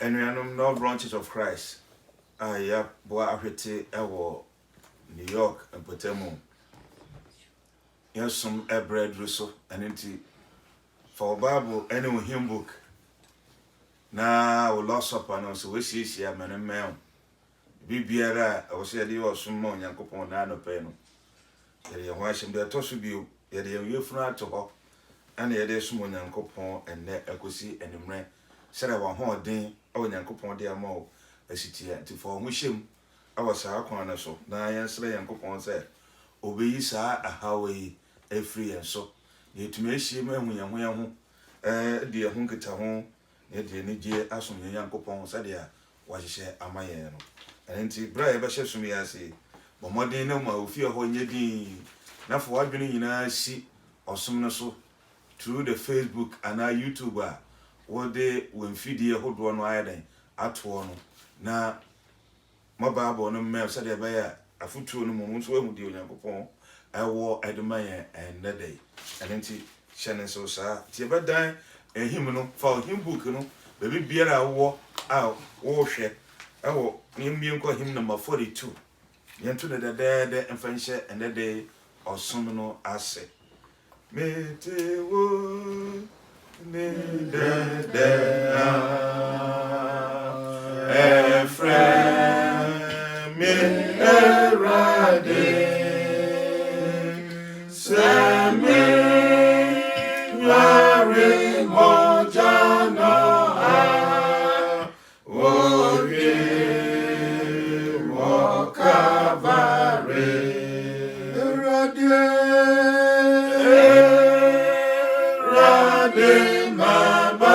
Enuanum no branches of Christ. Ya boa ahwete ewo New York and Potemo. Yes, some bread russo and into for Bible any hymn book. Na we lost up on so we see here man and man. Bibiara I was said you was some more yankopon na no pay no. Ye washim de to so bio ye de ye funu to ho and ye de some yankopon and ne akosi enimre. Said I want hoden o yankopon de ama asitia ti for ho hyem awasa akwan na so na yensre yankopon say obeyi saa ahawe efri enso ye tumi ehie ma hu yan ho de ho nkita ho ye de ne je asom yankopon say de wa hye amaye no enti bra ye be hye som ya se bomoden na ma ofi ho nye din na fo wadwene nyina si osom no so through the Facebook and YouTube what they when fidie hodo no ayeden ato no na mobile no me say de be ya afutuo no mo so ahu de onyankopon ewo edemaye enedey enti hyene so sa tie bedan ehim no fa him book no be biara wo wo hwe ewo nimbi nko him number 42 yentu de emfanhye enedey osom no ase metewo ne de Ephraim erade semi yare mojano oye wakavare erade maba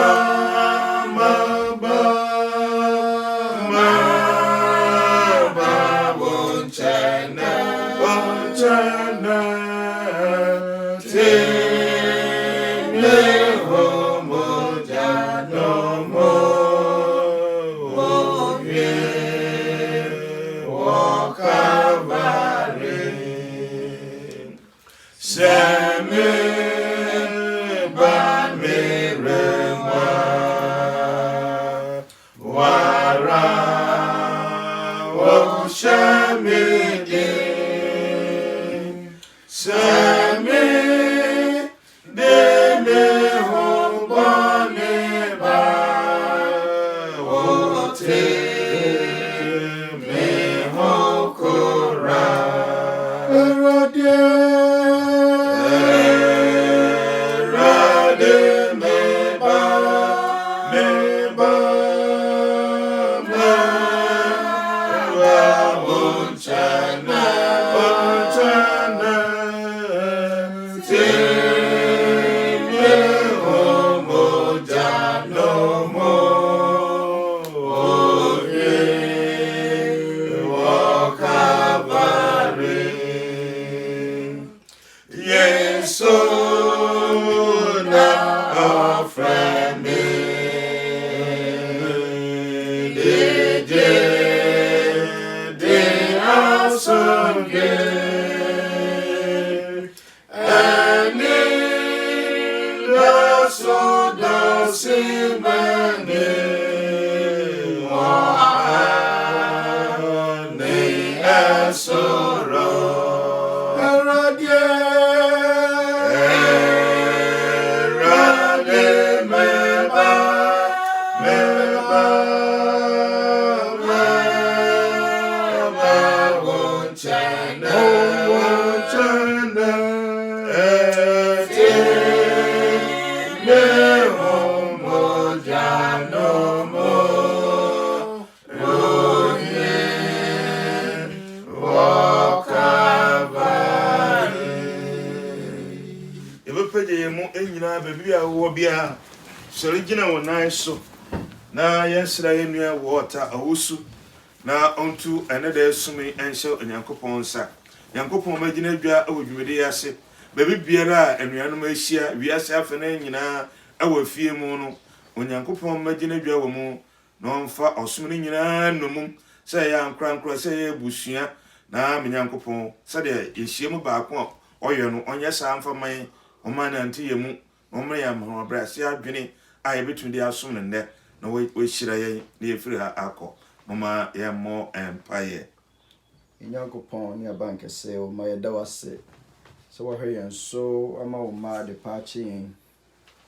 bia sori gina wonan so na yensra yenua water awusu na ontu enede sumi enhye onyankopon sa nyankopon magina dwa awodwumede yase bebi biara enuanom ahia wiase afena nyina awafie mu no onyankopon magina dwa wo mu no mfa osumne nyina nomum se ya ankrankra se ya busua na menyankopon se de yehie mu baako oyo no onye sa amfa man omana ntiyemu omre ya mho brase adwene aye betumi de asom ne na we shira ye na yefiri ha akọ mama ye mo empire Inyankopon ne abanke se o ma yeda wase so wo hwe yen so ama wo ma de pa chi yen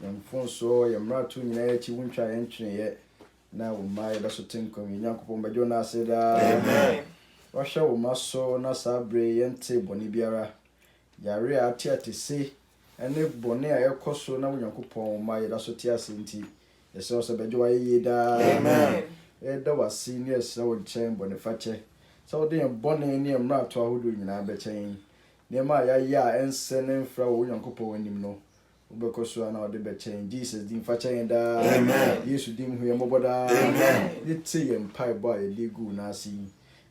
yemfon so yemratu nyina ye chi wuntwa yen twene ye na wo ma yeda so tenkom Inyankopon bajo na ase da amen wo hwe wo ma so na sabre yen te boni biara yare ati se ene boni a yekoso na Inyankopon wo ma yeda so te ase nti yese so bajo ye da amen yeda wase ne yese wo chen boni fache so de bone ne mrato ahodo nyina be chen ne ma ya ense ne mfra wo Nyankopon wanim no ubekoso na ode be chen Jesus din fa chen da amen Yesu din hu yemoboda amen yiti yem pai boy ligu na asi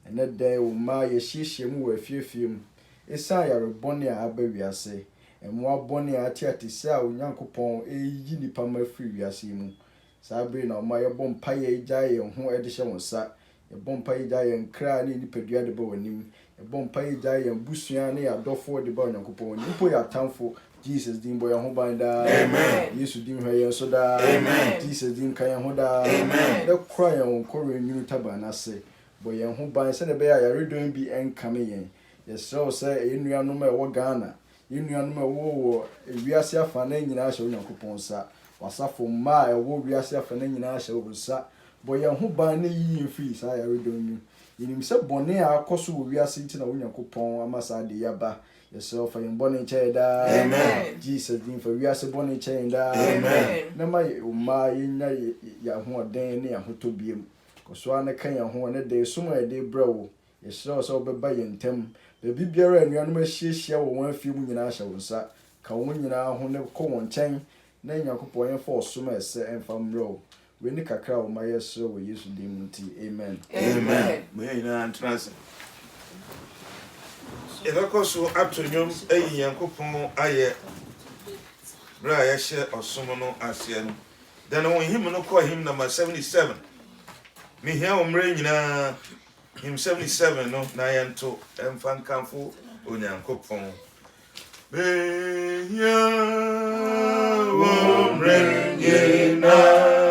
ene de wo ma ye hihie mu wa fiefiem esa ya bone a abawiase emwa bone a ati se a Nyankopon eyi nipa ma firi wiase mu sabe na ma ye bom pai ye gya ye ho ede hye wonsa bompa ija yen kra ni nipadua de ba wanim bompa ija yen busua ne adofo de ba Nyankopon nipo ya tamfo Jesus din boy ho ban da amen Yesu din hwa yen so da amen Jesus din kan yen ho da amen de kra yen kore nyunu tabana se boy yen ho ban se ne be ya redon bi enkame yen yesrew se enuanom e wo Ghana enuanom e wo wiase afa na nyina hye Nyankopon sa wasafo ma e wo wiase afa na nyina hye wo sa boy yen ho ban na yi free sa ya redon yinim se bone a akoso wo wiase nti na Nyankopon amasa de yaba yourself and bone cheda amen Jesus din for wiase bone cheda amen na ma yin ya ho den ne ya ho to biem koso an kan ya ho ne de so ma de brawo yesrew so be ba yentem be bibiara anuanom ahyiehia wo wan afie mu nyina ahye wonsa ka wo nyina ho ne ko won chen na Nyankopon yen for so ma ese emfa mro we ni kakra wo ma yesrew wo Yesu din nti amen amen me ina antrase Evakoso atonyom eyi Nyankopon aye bra ya hye osomo no ase no then when him no call him number 77 me here omre nyina him 77 no na yento emfa kanfo Onyankopon me here omre nyina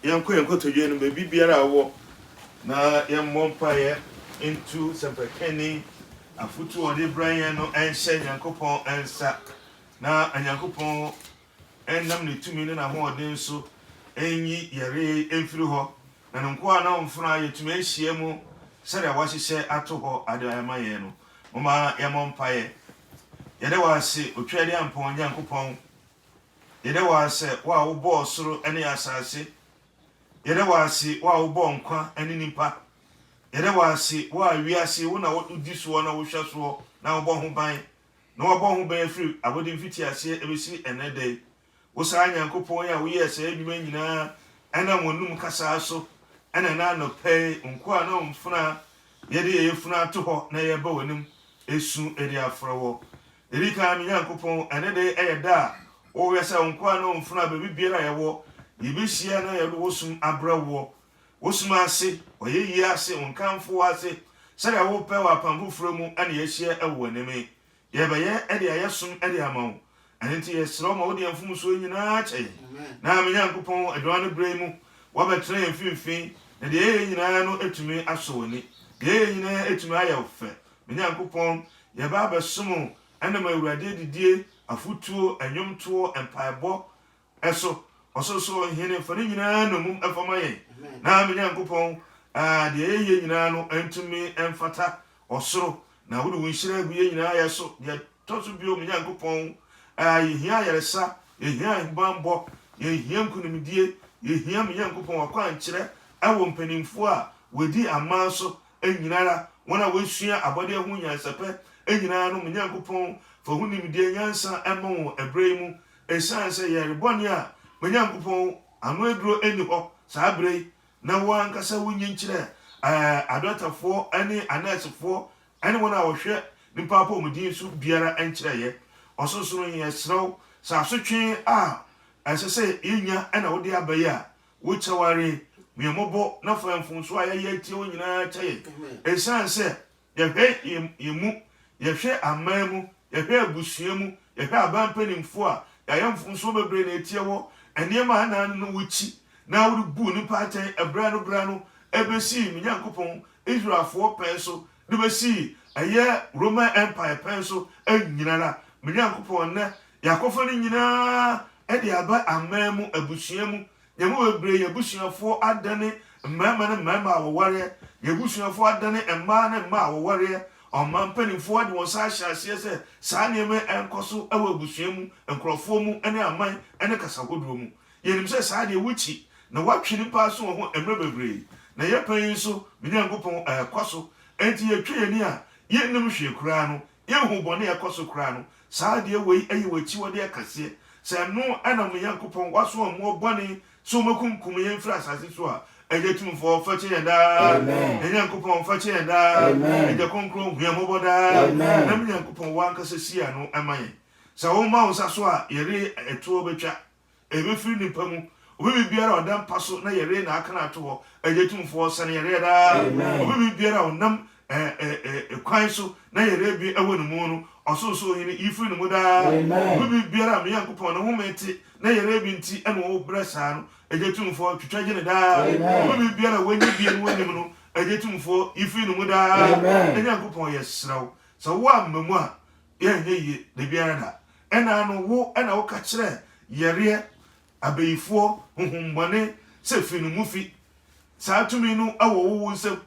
Yanko to you, baby, be a war. Na Yampire into Sampakeni, a foot on the Brian and Shen Yankopon and Sack. Now, and Yankopon and namely 2 million or more than so, and ye yare and through her, and on Quana on Fry to make Siemo, said I was she at all at the Amayeno. Mama Yampire. Yet I was say, Utradian Pon Yankopon. Yet I was say, wow, boss through any assassin. Yede wasi wa ubo nkwa eni nipa. Yede wasi wa wiase wo na wodi so na wo hwe so na wo bo ho ban. Na wo bo ho ban free abodi mfiti ase ebesi enede. Wo sa Nyankopon ya wo yese adwuma nyina ena wonum kasa so ena na no pay nkwa na mfuna yede yefuna to ho na ye ba wonum esu eri afrawo. Erika mi Nyankopon enede eyeda wo wese nkwa na mfuna ba bibiera yewo Yibishia na yadu wosum abrawo wosum ase oyeyi ase onkanfo ase sare wo pe wa pambu fremu ane yehia ewo aneme yebeye ede ayesum ede amawo anenti yesro ma wodi amfum so nyina cheye na me Nyankopon adwane bremu wo betre yemfimfin na de ye nyina no etumi aso woni de ye nyina etumi ayefe me Nyankopon yeba besumu ane ma awurade didie afutuo anwomtuo empaebo eso ososo hene fani nyina no mum afamaye na me Nyankopon de ye nyina no entumi emfata osoro na wo nhire agu ye nyina yeso de toso bio me Nyankopon yehia yeresa yehia bambo yehia nkunimdie yehia me Nyankopon wakwa nkyere awo mpanimfo a wodi amanso enyinara wona wesua abode hu nyansape enyinara no me Nyankopon fa hunimdie nyansa emo ebremu esanse yerebone a me Nyankopon anu eduro eni ho saa brei na wo ankasa wunyi nkyere adotafo ani anasefo ani wona wo hwe nipa pa omudin su biara enkyere ye ososoro yesrew sa sotwe a esese yenya na wo de abaye a wo chaware miyemobo na famfun so ayeye tie wo nyina chaye esanse yehwe yemu yehwe amamu yehwe abusuamu yehwe abampanimfo a yayamfun so bebre na etie wo enema na no wuchi na wo bu nipa atan ebrano ebesi me Nyankopon Israelfo penso de besi aye Roman Empire penso enyinara me Nyankopon na yakofa ni nyina e de aba amamu abusuamu nyamo ebre yabusuafo adane mmama na mmama awoware yabusuafo adane emma na emma awoware omampanifo ade won sa hyase se saa neme enkoso ewa abusuamu enkrofo mu ene aman ene kasagodo mu yenim se saa de wuchi na watwini pa so ho emre bebre na yepan so me Nyankopon ekoso enti yetwe ni a yenim hwe kura no yehu bone ekoso kura no saa de wei ayi wachi wode akase se no ana me Nyankopon waso mo bone so makumkum yemfra asase so a ejetumfo fache yenda amen Nyankopon fache yenda amen ejekonkro hwemoboda na me Nyankopon wankasa sia no amaye sa wo ma wo saso a yere eto betwa ebefiri nipa mu obi biara odam paso na yere na aka na to ho ejetumfo sane yere da obi biara onam kwan so na yere bi ewo no mu no ososo hini ifiri no mu da obi biara me Nyankopon no hometi na yere bi nti ene wo bresa no ejetumfo twitwa gene da obi biara wenye bi no wanim no ejetumfo ifiri no mu da Nyankopon yesraw so wo amamu a ye de biara da ena no wo ena wo ka kire yere abeyifo huhumbone se finu mufi saa tumi no awo wo nsem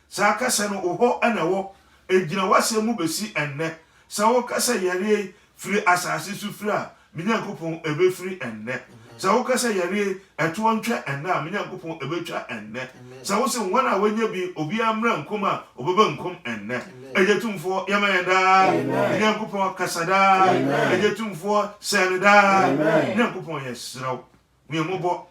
saa kasa no oho ena wo ejina wase mu besi enne saa wo kasa yare firi asase su firi a me Nyankopon ebe firi enne saa wo kasa yare eto ntwa enne a me Nyankopon ebe twa enne saa wo se wona wanya bi obi amra nkoma obeba nkom enne ejetumfo yamayenda nyankopon kasada ejetumfo senda nyankopon yesraw miyemobo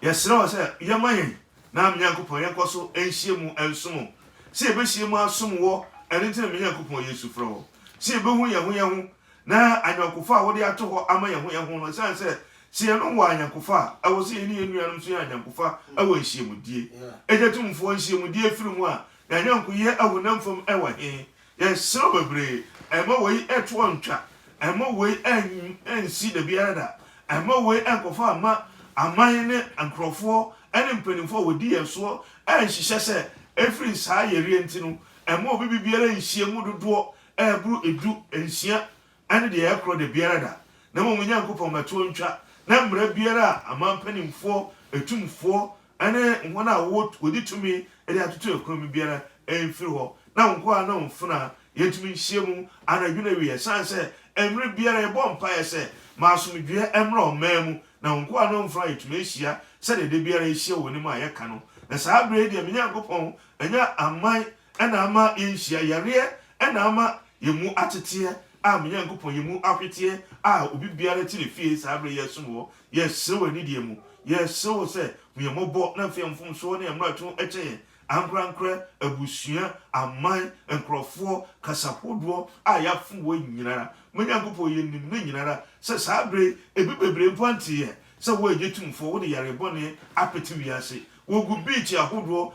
yesraw se yamayen na nyankopon yekoso enhiemu ensomo se ebehyiemu asom wo enentina nyankopon yesu fro se ebehu yehu na anyankofo a wode ato ho ama yehu no sanse se no wa anyankofa a wo se yeni yenuanum so anyankofa a wo nhyiemudie ejetumfo nhyiemudie firimu a na nyankoye awonamfom ewa he yesraw bebre ema wo eto ntwa ema wo ensi de biara ema wo enkofa ama aman ne ankrofo ene mpanimfo wodi yeso enhyehyɛ sɛ efiri saa yɛre ntino ema obi biara nhyiemu dodo ebru edu enhia ene de yakro de biara da na mo nyankopɔn mato ntwa na mra biara aman mpanimfo etumfo ene nwona wodi tumi ede atoto ekonomi biara enfiri ho na nko a na mfuna yetumi nhyiemu anadwuna wie sanse emre biara ebo mpae se maasomdwe emra omamu na nko a na mfuna yetumi ehia se de biara ehia woni ma yeka no na saa bre de nyankopɔn enya aman ena ama enhia yare ena ama yemu atete a nyankopɔn yemu ahwete a obi biara tire fie saa bre yesumo yesewo ni de mu yesewo se myemobo na fiamfom so ne emrato ekyeye ankrankra abusua aman enkrofo kasapodo a yafo wo nyinara nyankopɔn yenim ne nyinara se saa bre ebi bebre mpantie se wo ejetumfo wo de yare bone apeti wiase wo gu beach ahodo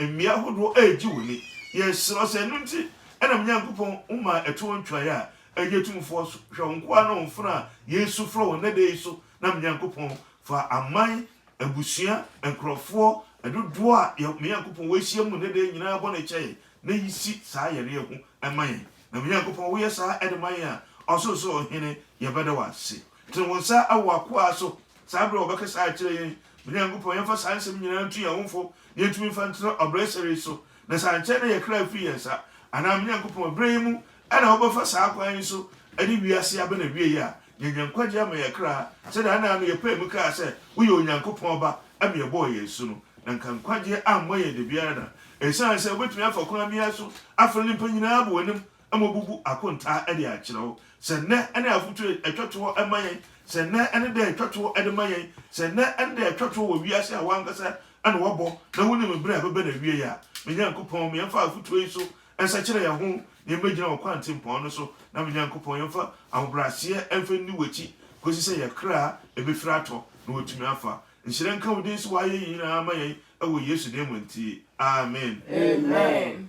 emia ahodo eji woni yesro se nunti ena nyankopɔn uma eto ntwaye a ejetumfo hwe nko a no mfuna yesu fro wo ne de so na nyankopɔn fa aman abusua enkrofo adodo a nyankopɔn wo ahia mu ne de nyina bone kyeye na yisi saa yare hu aman na nyankopɔn wo yesa edeman a ososo ohene yebeda wase tin wonsa awakoa so saa bre obeka saa kyerɛ nyankopɔn yɛmfa saa nsɛm nyina ntu yɛwofo ne yɛtumi fa ntra obrɛsere so na saa nkyɛ ne yɛkra fi yɛnsa ana nyankopɔn bre mu ana wobɛfa saa kwan so ani wiase aba na wie ya nyankwagye ama yɛkra sɛ da na no yɛpɛ mu kaa sɛ woyɛ onyankopɔn ba ama yɛbɔ yesu no na nkankwagye ammɔ yɛ de biara da ɛsan sɛ wobɛtumi afa kwan bia so afra nipa nyinaa bɔ anim ama bubu akonta ɛde akyerɛ wo sɛ nɛ ɛne afoto ɛtwɔto ɛma yɛn sɛ nɛ ɛne de ɛtwɔto ɛde ma yɛn sɛ nɛ ɛne de ɛtwɔto wɔ wiase a wankasa ɛne wɔbɔ na wonim mbrɛ bɛbɛ na wie ya nyankopɔn yɛmfa afoto yi so ɛnsa kyerɛ yɛn ho ne mbɛgyina wɔ kwantempɔn no so na nyankopɔn yɛmfa ahobraseɛ ɛmfa ni wɔkyi kosi sɛ yɛkra ɛbɛfiri atɔ na wɔtumi afa nhyerɛ nka wo din so wayɛ nyinaa ma yɛn ɛwɔ yesu din mu nti amen amen.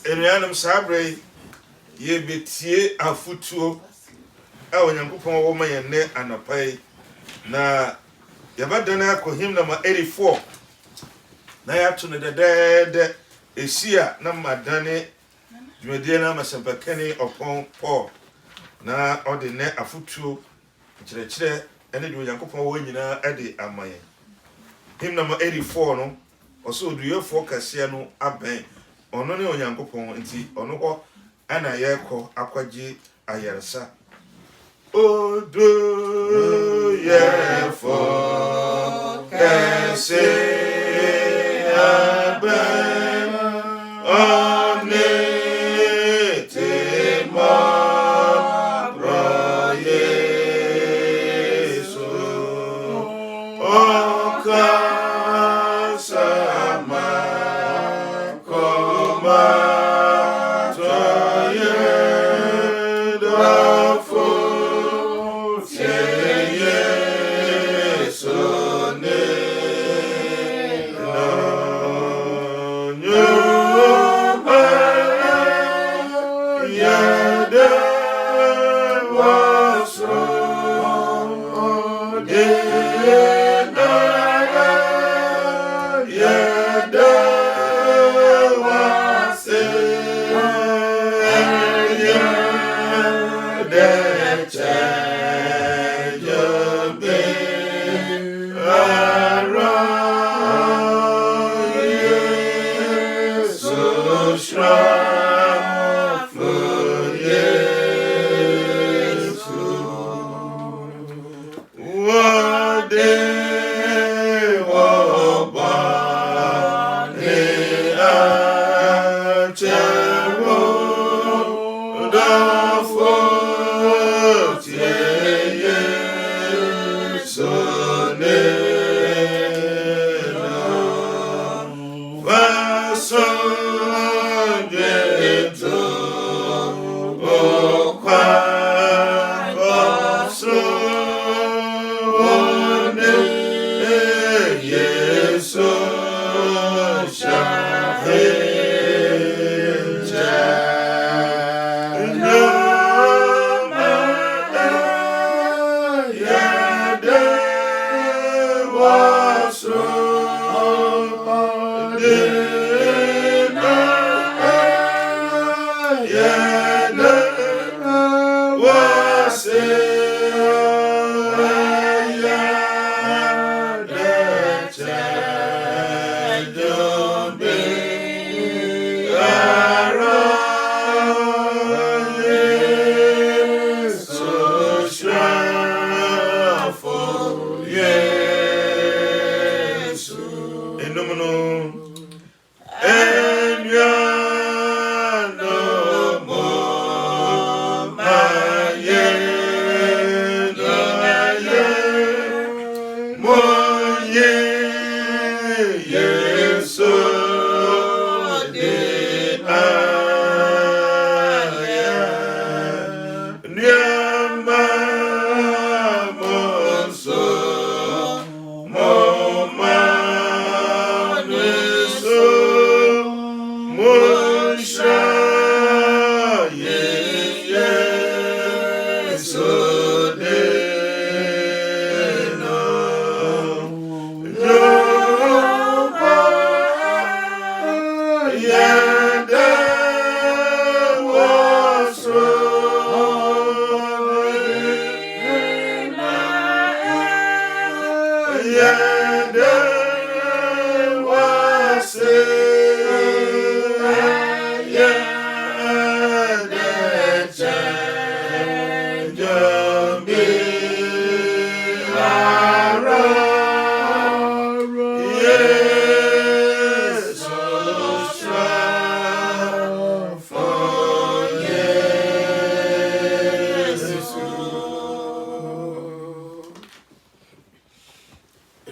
Enuanum sabre ye betie afutuo a onyankopɔn wo ma yɛn ne anapai na yabadana akohim na ma 84 na yato ne dedede esia na madane dwumadie na masempakani opon Paul na ode ne afutuo kyerɛkyerɛ ene de onyankopɔn wo nyina ade amaye him na ma 84 no ɔso oduyefo kase no aben ono ne onyankopɔn nti ono hɔ ana yɛkɔ akwagye ayaresa odo yefo kase aben one tema proyeso okasama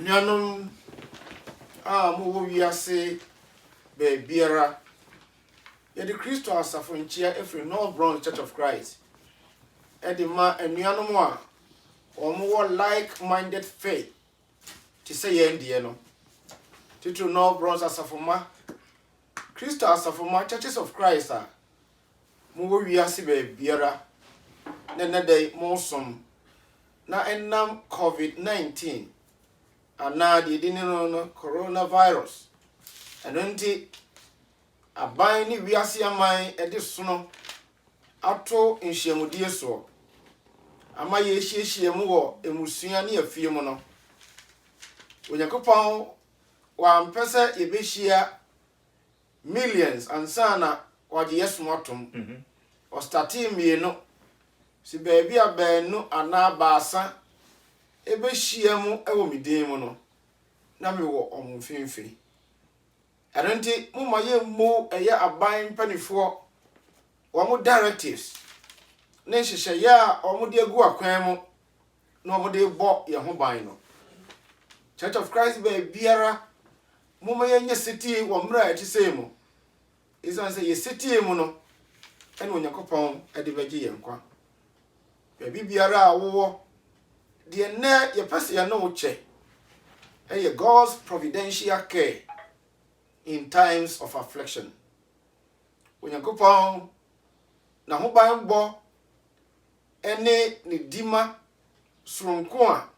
Nyanom mo wo wiase be biara ye de Kristo asafo nchia efri North Bronx Church of Christ e de ma anuanom a omo wo like-minded faith to say ye ndie no titu North Bronx asafo ma Kristo asafo ma Churches of Christ a mo wo wiase be biara na day mo som na enam COVID-19 ana di no coronavirus enonti aban ni wiase aman ede sono ato nhyiamudie so ama ye hyiehyiemu wo emusua ne afie mu no Onyankopɔn wa mpese ye behia millions ansana waje yesumotom o starting me no si baabi abanu ana baasa ebehyiemu ewo midin mu no na me wo omfinfin Arenti mumma ye mu eye aban panifo wo mu directives ne hyehyɛ ya omo de agu akwan mu na omo de bo ye ho ban no Church of Christ be biara mumma ye nye city wo mra ati sei mu isan say ye city mu no ene Onyankopɔn ade bagye ye nkwa be biara a wo de na ye pese ye no wo che eye God's providential care in times of affliction. Onyankopɔn na ho ban bɔ ene ne dima soronko a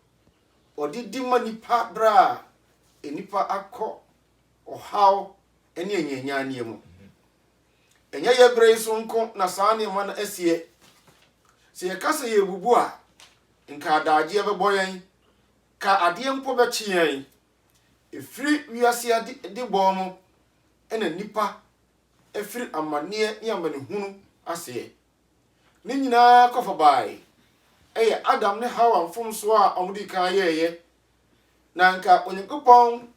odi dima nipa bra enipa akɔ ɔhaw ene anyanya ne mu. Enya ye bre soronko na saa ne ma na asie. Se ye kasa ye bubu a nka adagye bɛbɔ yɛn ka ade mpo bɛkye yɛn efiri wiase de bɔ mu ena nipa efiri amane ne amane hunu ase ne nyina kofa bai eye Adam ne Hawa mfomso a omudi kan yeye na nka Onyankopɔn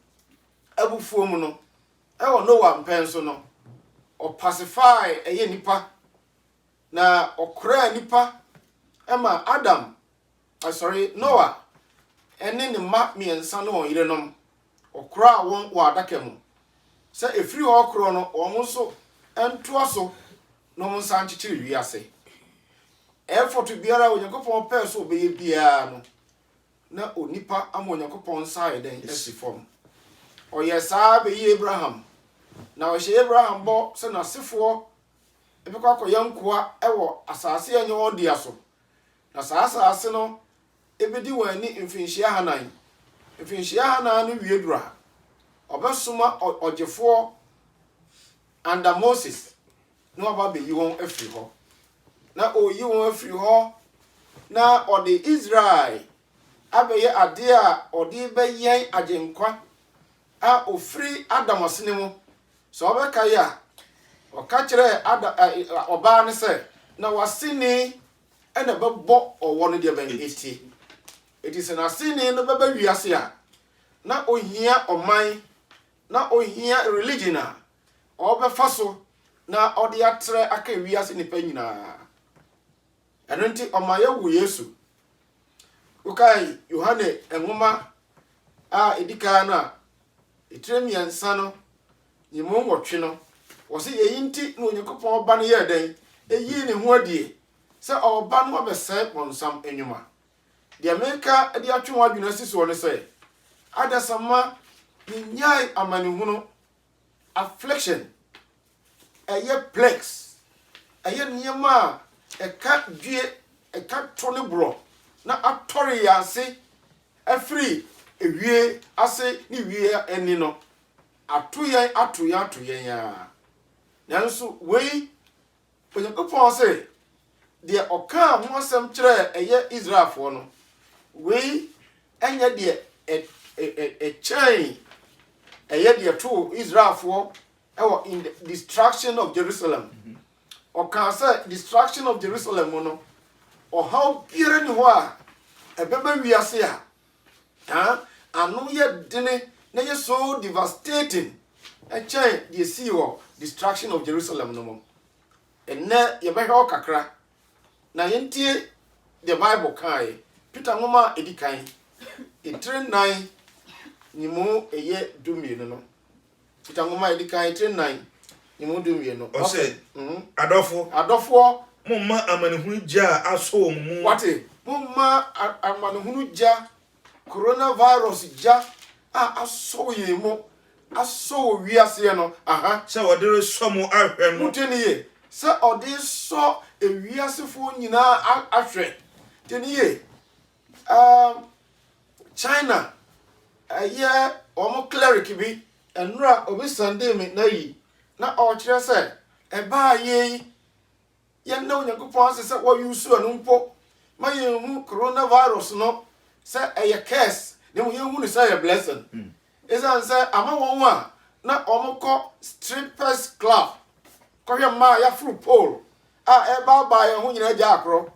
abufuo mu no ewo Noah mpenso no o pacify eye nipa na okra nipa ema Adam Noah ene ne ma miensa no yirenom okra won wa adaka mu sɛ ɛfiri hɔ korɔ no ɔmo nso ɛntoa so na ɔmo nsa nkyekyere wiase effort biara Onyankopɔn pɛɛ so ɔbɛyɛ biara no na onipa ama Onyankopɔn nsa ayɛ dɛn asi fam ɔyɛ saa bɛyi Abraham na ɔhyɛ Abraham bɔ sɛ n'asefoɔ ɛbɛkɔ akɔyɛ nkoa ɛwɔ asase a ɛnyɛ wɔn dea so na saa asase no ɛbɛdi wɔn ani mfinhyia hanan no wie dura ɔbɛsoma ɔgyefoɔ under Moses na ɔba bɛyi wɔn afiri hɔ na ɔyi wɔn afiri hɔ na ɔde Israel abɛyɛ adeɛ a ɔde bɛyɛn agyenkwa a ofiri Adam asene mu sɛ ɔbɛka yɛ a ɔka kyerɛ ɔbaa ne sɛ na wasene ɛna bɛbɔ ɔwɔ no deɛ bɛn eti sɛ n'asene no bɛbɛ wiase a na ohia ɔman na ohia religion a ɔbɛfa so na ɔde atrɛ aka wiase nipa nyinaa ɛno nti ɔma yɛwu Yesu wokae Yohane nwoma a edika no a etire mmiɛnsa no nyimo nwɔtwe no wɔsɛ yɛyi nti na Onyankopɔn ɔba no yɛ dɛn eyi ne ho adie sɛ ɔba no ɔbɛsɛe bɔnsam enwuma deɛ meka de atwe ho adwene asi so ne sɛ adasama minyae amanehunu affliction ɛyɛ plagues ɛyɛ nneɛma a ɛka due ɛka to ne borɔ na atɔre yɛ ase afiri ewie ase ne wie ani no ato yɛn a nanso wei Onyankopɔn sɛ deɛ ɔka ho asɛm kyerɛ ɛyɛ Israelfoɔ no wei ɛnyɛ deɛ ɛkyɛn ɛyɛ deɛ to Israelfoɔ ɛwɔ in the destruction of Jerusalem ɔka sɛ destruction of Jerusalem no ɔhaw biara ni hɔ a ɛbɛbɛ wiase a ano yɛ dene na yɛ so devastating ɛkyɛn deɛ si wɔ destruction of Jerusalem no mu ɛnɛ yɛbɛhwɛ wɔ kakra na yɛntie the Bible kae Peter nwoma edi kan etire nan nyimu ɛyɛ dumienu no Peter nwoma edi kan etire nan nyimu dumienu ɔsɛ adɔfoɔ momma amanehunu gya aso mu wate momma amanehunu gya coronavirus gya a aso yɛ mu aso wiase no sɛ wɔde resɔ mu ahwɛ no muteniye sɛ ɔde sɔ ewiasefo nyinaa ahwɛ teniye China ɛyɛ ɔmo cleric bi ɛnura obi Sunday mi na yi na ɔkyerɛ sɛ ɛbaa yɛn na Onyankopɔn ase sɛ wɔyusu ɛno mpo ma yɛn hu coronavirus no sɛ ɛyɛ curse na mo yɛn hu ne sɛ ɛyɛ blessing ɛsan sɛ ama wɔn a na ɔmo kɔ strippers club kɔhwɛ mmaa yɛaforo pole a ɛbaabaa yɛn ho nyinaa gya akorɔ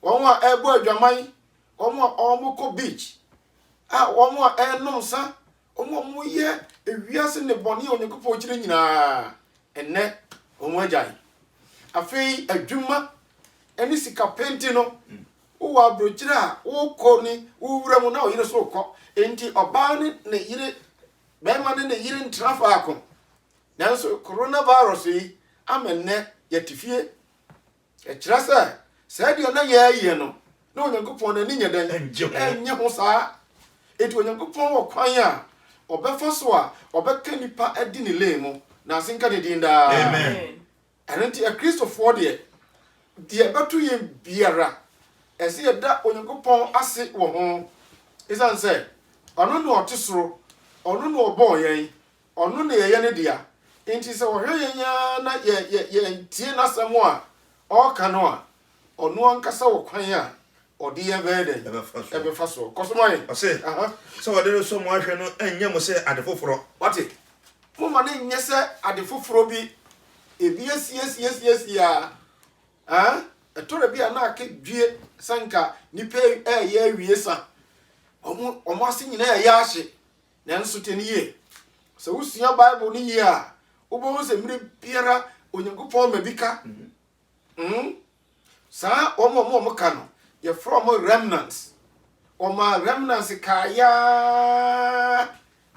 wɔn a ɛbɔ adwaman wɔn a ɔmo kɔ beach a wɔn a ɛnom sa wɔn a yɛ ewiase ne bɔne a Onyankopɔn kyerɛ nyinaa ɛnɛ wɔn agyae afei adwuma ɛne sika penti no wowɔ aburokyire a wokɔ ni wowura mu na ɔyere so kɔ enti ɔbaa ne yere bɛrima ne yere ntena faako nanso coronavirus yi ama nnɛ yɛte fie ɛkyerɛ sɛ saa deɛ na yɛayɛ no na Onyankopɔn n'ani nyɛ dɛn ɛnyɛ ho saa enti Onyankopɔn wɔ kwan a ɔbɛfa so a ɔbɛka nipa adi ne lane mu na asenka ne din daa amen ɛno nti akristofoɔ deɛ ɛbɛto yɛn biara ɛsɛ yɛda Onyankopɔn ase wɔ ho ɛsiane sɛ ɔno na ɔte soro ɔno na ɔbɔɔ yɛn ɔno na yɛyɛ ne dea enti sɛ wɔhwɛ yɛn yaa na yɛntie n'asɛm a ɔɔka no a ɔno ankasa wɔ kwan a ɔde yɛn bɛyɛ dɛn ɛbɛfa so kɔsoma yɛn ɔsɛ sɛ wɔde resɔ mu ahwɛ no ɛnyɛ mo sɛ ade foforɔ wate moma ne nyɛ sɛ ade foforɔ bi ebi asiesie a ɛtɔrɔ bi a na aka due sanka nipa ɛyɛ awie sa ɔmo ase nyinaa ɛyɛ ahye nanso te ne yie sɛ wosua Bible ne yie a wobɛhu sɛ mmere biara Onyankopɔn ma bi ka saa ɔmo ka no yɛfrɛ ɔmo remnants ɔma remnants kaya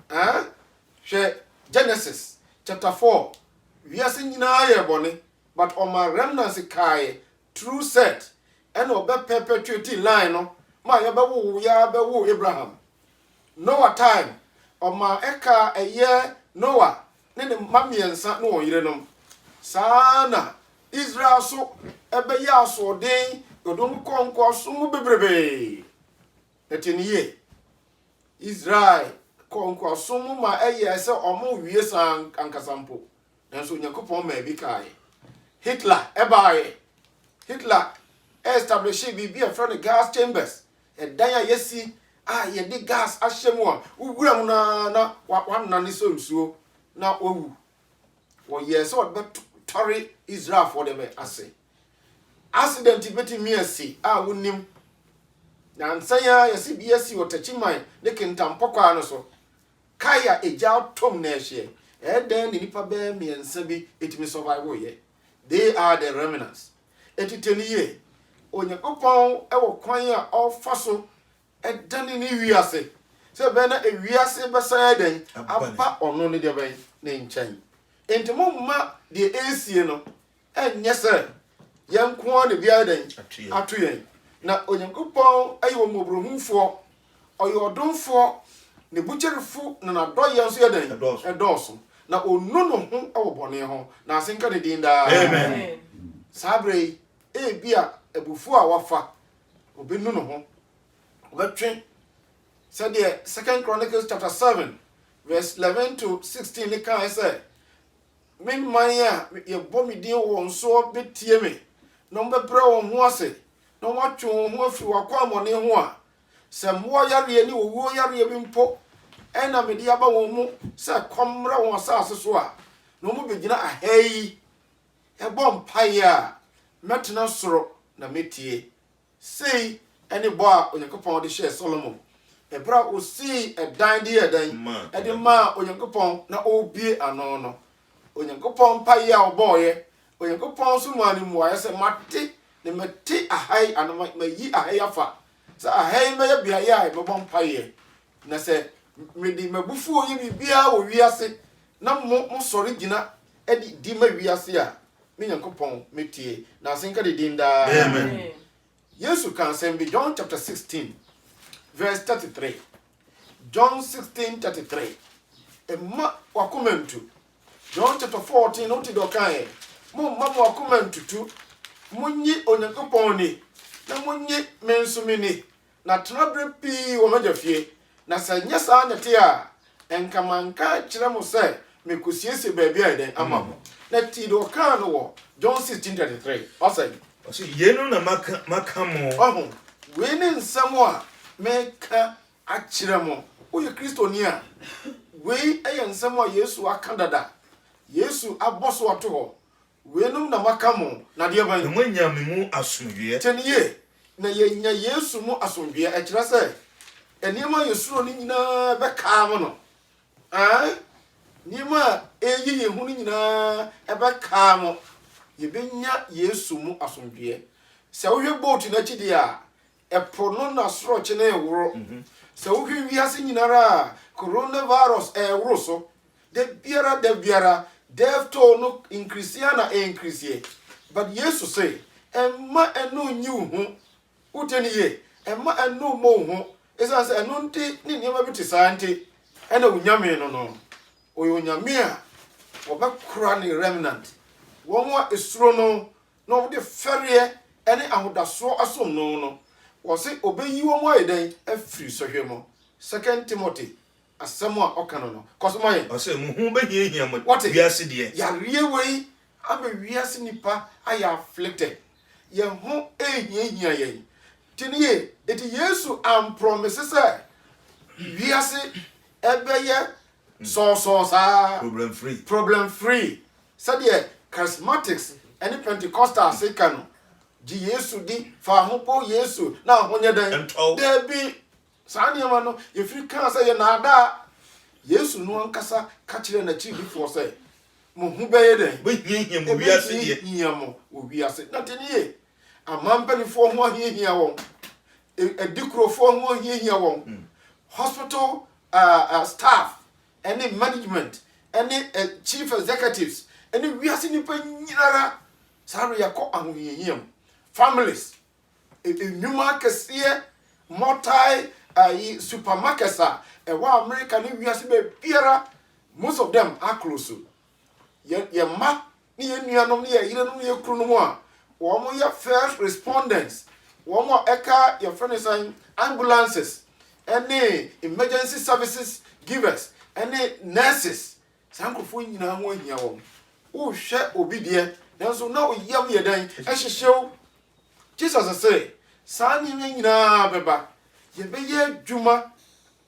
hwɛ Genesis chapter 4 wiase nyinaa yɛ bɔne but ɔma remnants kae true set ɛna ɔbɛ perpetuate line no ma yɛbɛwo ya bɛwo Abraham Noah time ɔma ɛka ɛyɛ Noah ne mma mmiɛnsa ne wɔn yerenom saa na Israel so ɛbɛyɛ asoɔden odom kɔnkɔ so mu bebrebe ɛtiniye Israel kɔnkɔ so mu ma ɛyɛ sɛ ɔmo wie san ankasampo nanso Nyankopɔn ma bi kae Hitler Hitler establish bi a friend gas chambers ɛdan a yɛsi a yɛde gas ahyɛ mu a wura mu na wana ne so nsuo na owu wɔyɛ sɛ ɔbɛtɔre Israel for them ase accident betimi asi a wonim na nsanya yɛsi bi asi wɔtachiman ne kintampɔkwa no so kaya egya tom na ɛhye ɛdan ne nipa bɛɛ miɛnsa bi etimi survive yɛ they are the remnants etiteniye Onyankopɔn ɛwɔ kwan a ɔfa so ɛdane ne wiase sɛ bɛ na ewiase bɛsan ɛdan aba ɔno ne de bɛn ne nkyɛn enti momma de esie no ɛnyɛ sɛ yɛnko ne bia ɛdan ato yɛn na Onyankopɔn ɛyɛ omobrohumfoɔ ɔyɛ ɔdomfoɔ ne bukyerefo na nadɔyɛ nso ɛdan ɛdɔɔso na onu no ho ɛwɔ bɔne ho na asenka de din daa amen sabre ebia ebufu a wafa obenu no ho obetwe said the 2 Chronicles chapter 7 verse 11 to 16 ne kan say me man a ye bɔ me din wɔ nso betie me no mbɛbrɛ wɔn ho ase no watwe wɔn ho afiri wakɔmɔne ho a sɛ mo yare ni wo yare bi mpo ɛna me de aba wɔn mu sɛ kɔmra wɔn asase so a no mo begina ahai ɛbɔ mpae a metena soro na metie sei ɛne bɔ a Onyankopɔn de hyɛ Solomon ɛbra osi ɛdan de ɛdan ɛde ma Onyankopɔn na obie ano no Onyankopɔn mpae a ɔbɔɔyɛ Onyankopɔn so ma ne mu ayɛ sɛ mate ne mate ahai anoma mayi ahai afa sɛ ahai mɛyɛ biaye a ɛbɛbɔ mpae na sɛ mede mabufu oyi bibia wɔ wiase na mo sɔre gina ɛde di ma wiase a me Nyankopɔn metie na asenka de din daa amen Yesu kan sɛm bi John chapter 16 verse 33 John 16:33 emma wakomantu John chapter 14 no ti do kan mo mama wakomantutu munyi Onyankopɔn ni na munyi mensumini na trabre pi wo magafie na sɛ nyɛ saa nyɛte a enkamanka kyerɛ mo sɛ mekosiese baabi a den ama mo na ti do kan no wɔ John 16:33 ɔsɛ yenu na maka mo we ne nsɛm a meka akyerɛ mo woyɛ Kristoni a we ɛyɛ nsɛm a Yesu aka dada Yesu abɔ so ato hɔ we num na maka mo na de ban mo nya me mu asomdwe teniye na yenya Yesu mu asomdwe ɛkyerɛ sɛ eniema Yesu no nyinaa bɛka mo no niema eyi yehu no nyinaa ɛbɛka mo yebenya Yesu mu asomdwe sɛ wohwɛ boat na chidi a ɛpo no na soroche na eworo sɛ wohwɛ wiase nyinara coronavirus ɛworo so de biara defto no increase na increase but Yesu say emma enu nyi hu uteni ye emma enu mo hu esa sɛ enu nti ni niema bi te santi ɛna unyame no oyo nyame a wɔbɛkora ne remnant wɔn a esuro no na wɔde fɛreɛ ɛne ahodaso asom no wɔse obeyi wɔn a yɛdan afiri sɔhwɛ mu 2 Timothy asɛm a ɔka no kɔsoma yɛ ɔsɛ mo hu behia mo wiase de yareɛ wei aba wiase nipa ayɛ afflicted yɛn ho ehia yɛn tiniye eti Yesu ampromise sɛ wiase ɛbɛyɛ so saa problem free sɛdeɛ charismatics and Pentecostal sekano ji Yesu di fa ho po Yesu na honye dan there be saniama no if you can say na ada Yesu no ankasa ka kire na chi before say mo hu beye den be hia mo wiase de hia mo wo wiase na teniye amampanifo ho hia won edikrofo ho hia won hospital staff and management any chief executives any wiase nipa nyinara sare yakọ ahoyehiem families enwuma kese multi supermarkets wa America ni wiase be biara most of them are close ye ma ni enuanom ni yerenom ni ekru no mu a wo mo ye first responders wo mo eka your friends and ambulances any emergency services givers any nurses sankrofo nyina ho ahia wo wo hwe obi de nanso na oyam ye dan ehyehew Jesus say sani nyina beba ye be ye adwuma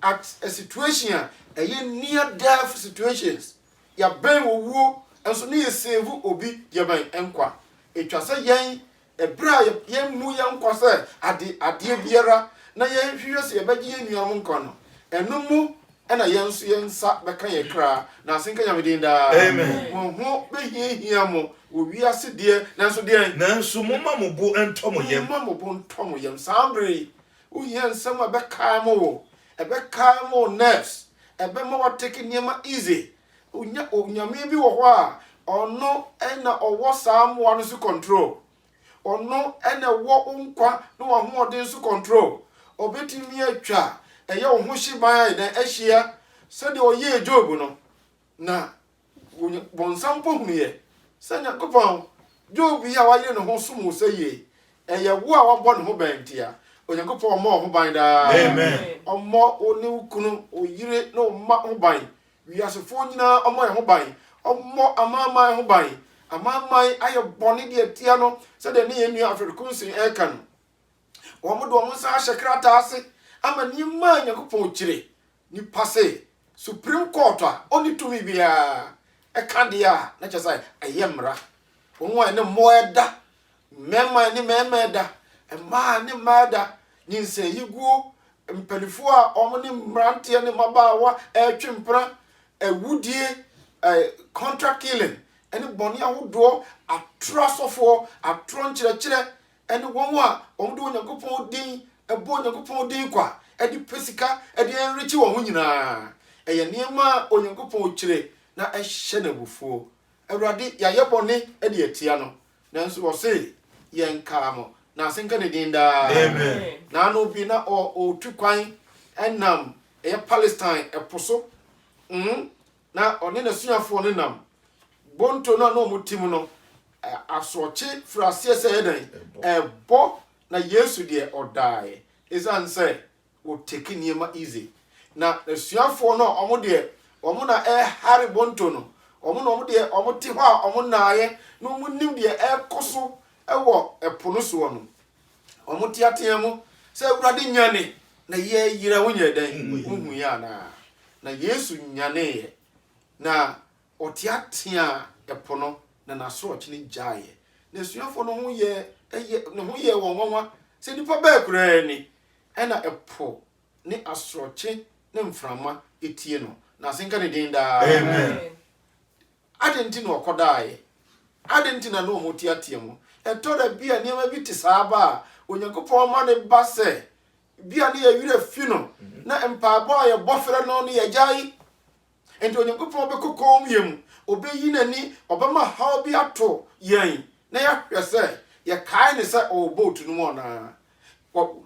at a situation a near death situations ya ben wo enso ne ye save obi ye ban enkwa etwa se yen ebra ye mu ye nkwa se ade biara na ye hwehwe se ye bagye enuam nkwa no eno mu na ye nso ye nsa beka ye kra na asenka nyamedin da amen mo be hia mo wo wiase de nanso moma mo bo entomo yem moma mo bo ntomo yem sambre wo hia nsam abeka mo ebeka mo nerves ebe mo wa take niema easy onyame bi wo ho a ono na owo sam wa no so control ono na wo nkwa no wa ho ode so control obetimi atwa eye wo ho hyiban na ahia se de oye Job no na bonsam po hunu ye se nya kopon Job ya wa ye no ho somo se ye eye wo a wa bo no ho bantia onyankopon mo ho ban da amen omo oni ukunu oyire no ma ho ban wiasefo nyina omo ye ho ban omo amama ho ban amama aye boni de atia no se de ne ye nua afrikunsin eka no omo do omo sa hyekrata ase ama ni ma nyankopon kire ni passe Supreme Court oni tumi bia eka dia na chesai ayemra wonwa ne moeda mema ni memeda ema ni mada nyinse yiguo mpanifo a omo ni mrantie ni mabawa etwempra awudie contract killing eni boni ahodo atrasofo atron kyerɛkyerɛ eni wonwa omo de onyankopɔn din ebo onyankopɔn din kwa edi pesika edi enrichi wo ho nyina eye niema onyankopɔn kyerɛ na ehye na bufuo awurade yaye boni edi atia no nanso wo se yenka mo na asenka ne din da amen na no bi na o tukwan enam eye Palestine eposo na one na suafo ne nam bonto na no mutim no asoche frase se eden ebo na Yesu de odae esan se wo take niema easy na suafo no omo na hare bonto no omo te ho a omo naaye no mu nim de ekoso ewo epono so no omo te atemu se awurade nyane na ye yira wonya dan hu ya na Yesu nyane na ote atea epono na naso ochine jaaye na suafo no ho ye wonwa se nipa ba kura ni na epo ni asroche ne mframa etie no na asenka ne din da amen adenti no okodae adenti na no mo te atemu etora bia niema bi te saaba onyankopɔn ma ne ba se bia ne yewire fi no na empaabo a ye bofere no ne yagyae enti onyankopɔn be kokom yem obeyi nani obama haw bi ato yen na ya hwese ye kai ne se o boat no mo na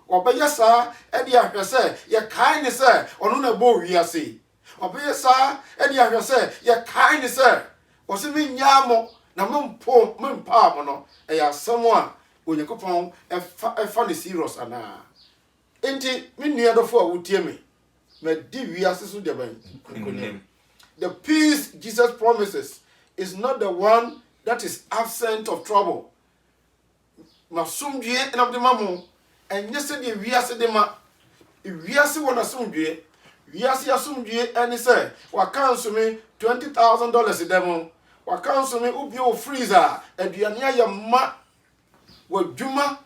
obeye sa e dia hwese ye kai ne se ono na bo wiase obeye sa e dia hwese ye kai ne se o se mi nyamo na mempa mo no e ya asamo a onyankopɔn efa ne serious ana enti me nuadofo a wotie me di wiase so de ban the peace Jesus promises is not the one that is absent of trouble masumdue na de mamo enye se de wiase de ma wiase wona sumdue wiase asumdue eni se wa cancel me $20,000 demo wa cancel me ubi o freezer aduane ya ma wa dwuma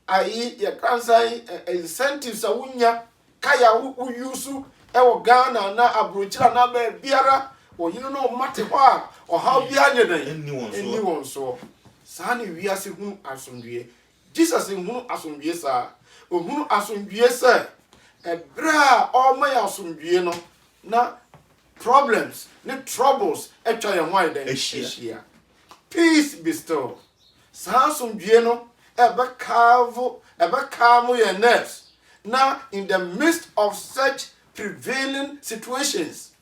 ayi ya kansai incentives a wunya kaya wu yusu ewo Ghana na abrochira na ba biara o yino no mate ho a o ha bia nye dan eni won so sa ne wiase hu asomdue Jesus hu asomdue sa o hu asomdue se ebra o ma ya asomdue no na problems ne troubles atwa yɛn ho ayɛ dɛn ahyia. Peace be still. Saa asomdwie no ɛbɛkaamo yɛn nerves. Now in the midst of such prevailing situations,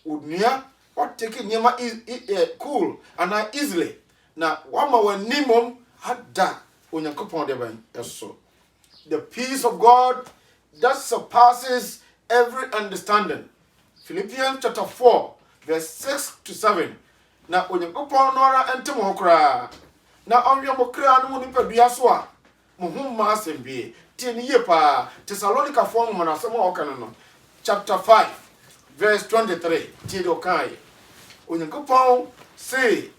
unua what taking nyama is cool and easily. Now wama wanimum hada onyankopɔn de ban eso. The peace of God that surpasses every understanding. Philippians chapter 4 verse 6 to 7. Now onyankopɔn nora ente mo kra. Na onwe mo kra no mo nipadua so a mo ho ma asɛm bie. Tie ni ye pa Thessalonica 4 mo na asɛm a ɔka no. Chapter 5 verse 23. Tie do kai. Onyankopɔn say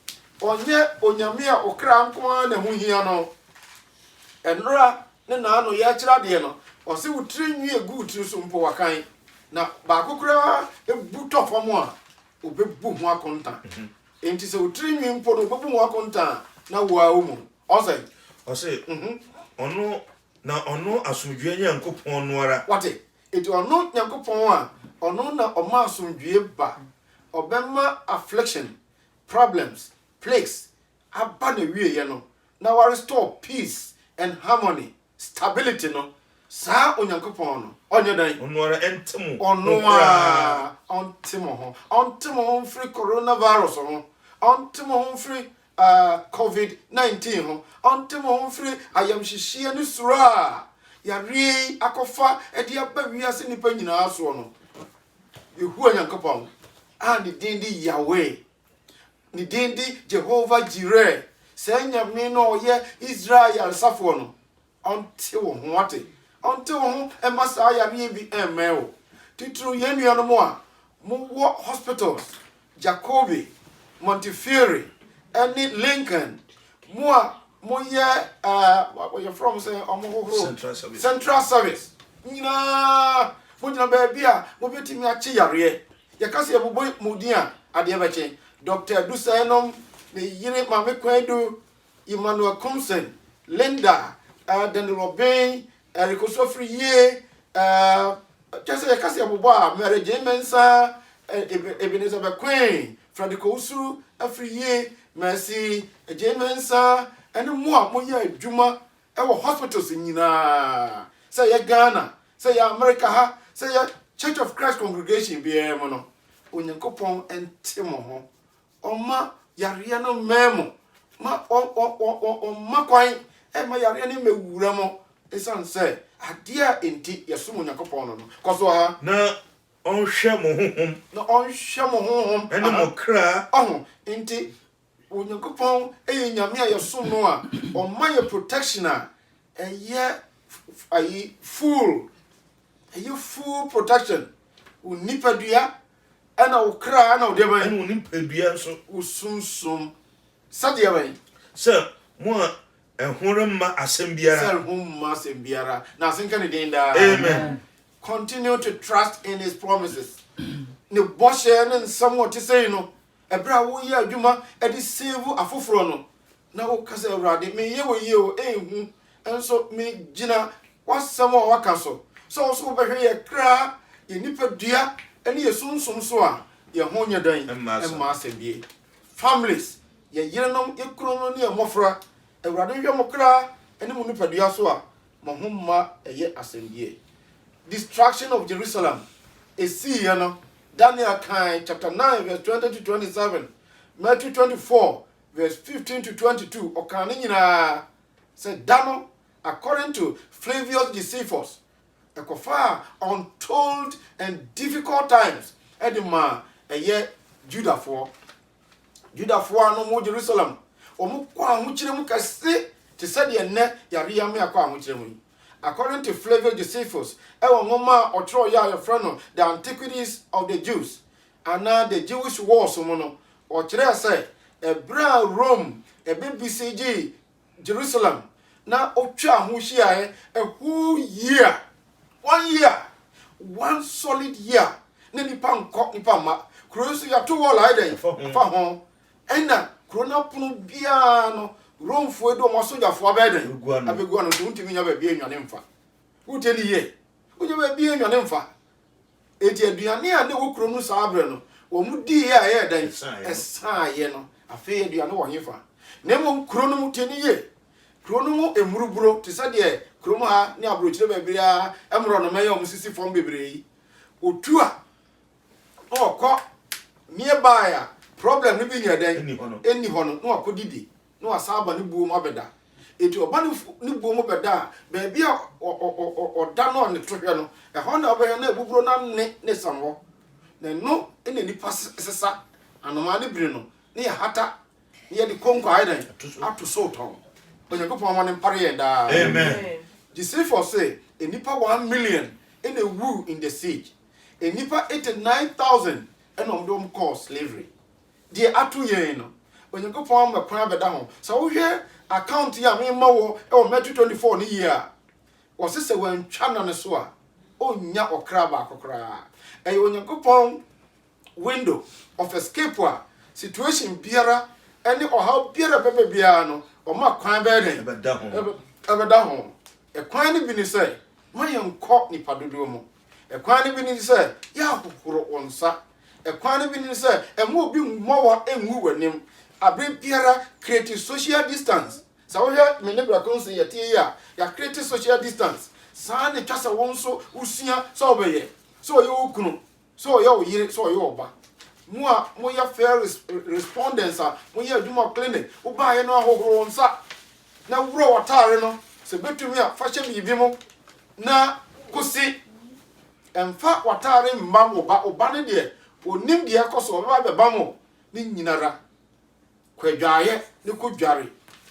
onye onyame a okra nko na ho hia no. Enra ne na no ya kyira de no. Ɔse wotiri nwi egu tiri so mpo wakan. Na ba kokra ebu tofo mo a obebu ho akonta. Enti se wotiri nwi mpo no obebu ho akonta na wo a omu. Ɔse ono asomdwe nyankopɔn no ara. Wate? Eti ono nyankopɔn a ono na ɔma asomdwe ba. Obema affliction, problems, plagues, aba na wie ye no. Na wa restore peace and harmony, stability no. Sa onyankopɔn no. Onye dan. Ono ara entemo. Ono a ontimo ho free coronavirus ho. Ontimo ho free COVID-19 ho. Ontimo ho free ayamhyehyɛ ne sura. Yare akofa edi aba wiase nipa nyina so no. Yehu onyankopɔn. And the dindi Yahweh, the dindi Jehovah Jireh, saying me no ye Israel Safono, until what? Until a Messiah be male. Titru Yemi no more hospitals, Jacobi, Montefiore, any Lincoln, more ye what were you from saying Central Service. Nina, Mujna Babia, Mobiti Miachi Yare. Yakasi abuboy mudia adebache Dr. Dusaenom ne yire mame kwedu Emmanuel Comson Linda Dan Robin Rico Sofriye just yakasi abuboa Mary Jemensa Ebenezer Queen Fradico Usuru Afriye Mercy Jemensa and more moya adwuma ewo hospitals nyina say ya Ghana say ya America ha say ya Church of Christ congregation be no onyankopon entimo ho oma yare no memo ma ma kwan ma yare ne mewura mo esan say adia enti yesom onyankopon no koso ha na onhwe mo honhom ene mo kra enti onyankopon nyame a yesom no a oma ye protection a ayi full protection. Unipadua ana okra ana odeban ene unipadua so usunsum sadia ban sir mo ehorema asem biara na asenka ne den da amen. Continue to trust in his promises. Ne boshe ne nsam to say no ebra wo ye adwuma e de save afoforo no na wo kasa awrade me ye wo ye o ehu enso me gina wasam o wakaso so behwe ye kra ye nipadua ene ye sunsum so a ye ho nya dan emma asebie families ye yerenom ye krono ne ye mofra awrade hwe mo kra ene mu nipadua so a mo homma eye asebie. Destruction of Jerusalem is see you know Daniel chapter 9 verse 20 to 27, Matthew 24 verse 15 to 22 okane nyina said Dano according to Flavius Josephus ekofa untold and difficult times edema eye Judah for no mo Jerusalem omo kwa ahukire mu kase te said ye ne yare ya me akwa ahukire mu. According to Flavius Josephus, the Antiquities of the Jews, and now the Jewish wars, or say, a brown Rome, a BCG, Jerusalem, now Ocha Hushia, a whole year, 1 year, 1 solid year, Nipam Cock Nipama, Crucia 2 all ide, Fahon, and Crona Punubiano. Rome for do masoja for beden abegua no ntimi nya ba bia nwane mfa wo teli ye wo nya ba bia nwane mfa eti aduane a ne wo kro no sa abre no wo mu di ya ye dan esa ye no afei aduane wo hefa na mo kuro no mu teni ye kuro no mu emuruburo te sa de kuro mu ha ne abrochire ba bia emro no meya mo sisi fom bebre yi otu a okọ nearby a problem no bi nya dan eni hono no akodidi no asaba ne buo mu abeda eti oba ne buo mu beda ba bia oda no ne tohwe no e ho na oba na ebuburo na ne samwo na no ene nipa sesa anoma ne bire no ne ya hata ne ya de konko aidan atu so ton onyankopon ma ne mpare ye da amen the for say a nipa 1 million in a woo in the siege a nipa 89,000 and on them call slavery the atu ye no onyankopon ma kwan beda ho so wo hwe account ya me ma wo e o Matthew 24 ni year wo se wan twa na ne so a onya okra ba akokra e onyankopon window of escape a situation biara any or how biara bebe biara no o ma kwan be den ebeda ho e kwan ni bi ni say ma yenko nipa dodo mu e kwan ni bi ni say ya kokoro onsa e kwan ni bi ni say e mo obi mmowa enwu wanim abre biara create social distance sa wo hwe me ne bra kon say yete ya create social distance sa ne twasa won so usua so obeye so ye okunu so ye oyire so ye oba mo ya fair respondents a mo ya adwuma clinic wo ba ye no ahohoro onsa na wuro watare no se betumi a fa hye bibi mo na kusi emfa watare mma mo oba ne de onim de akoso oba beba mo ni nyinara kwadwaye ne kodware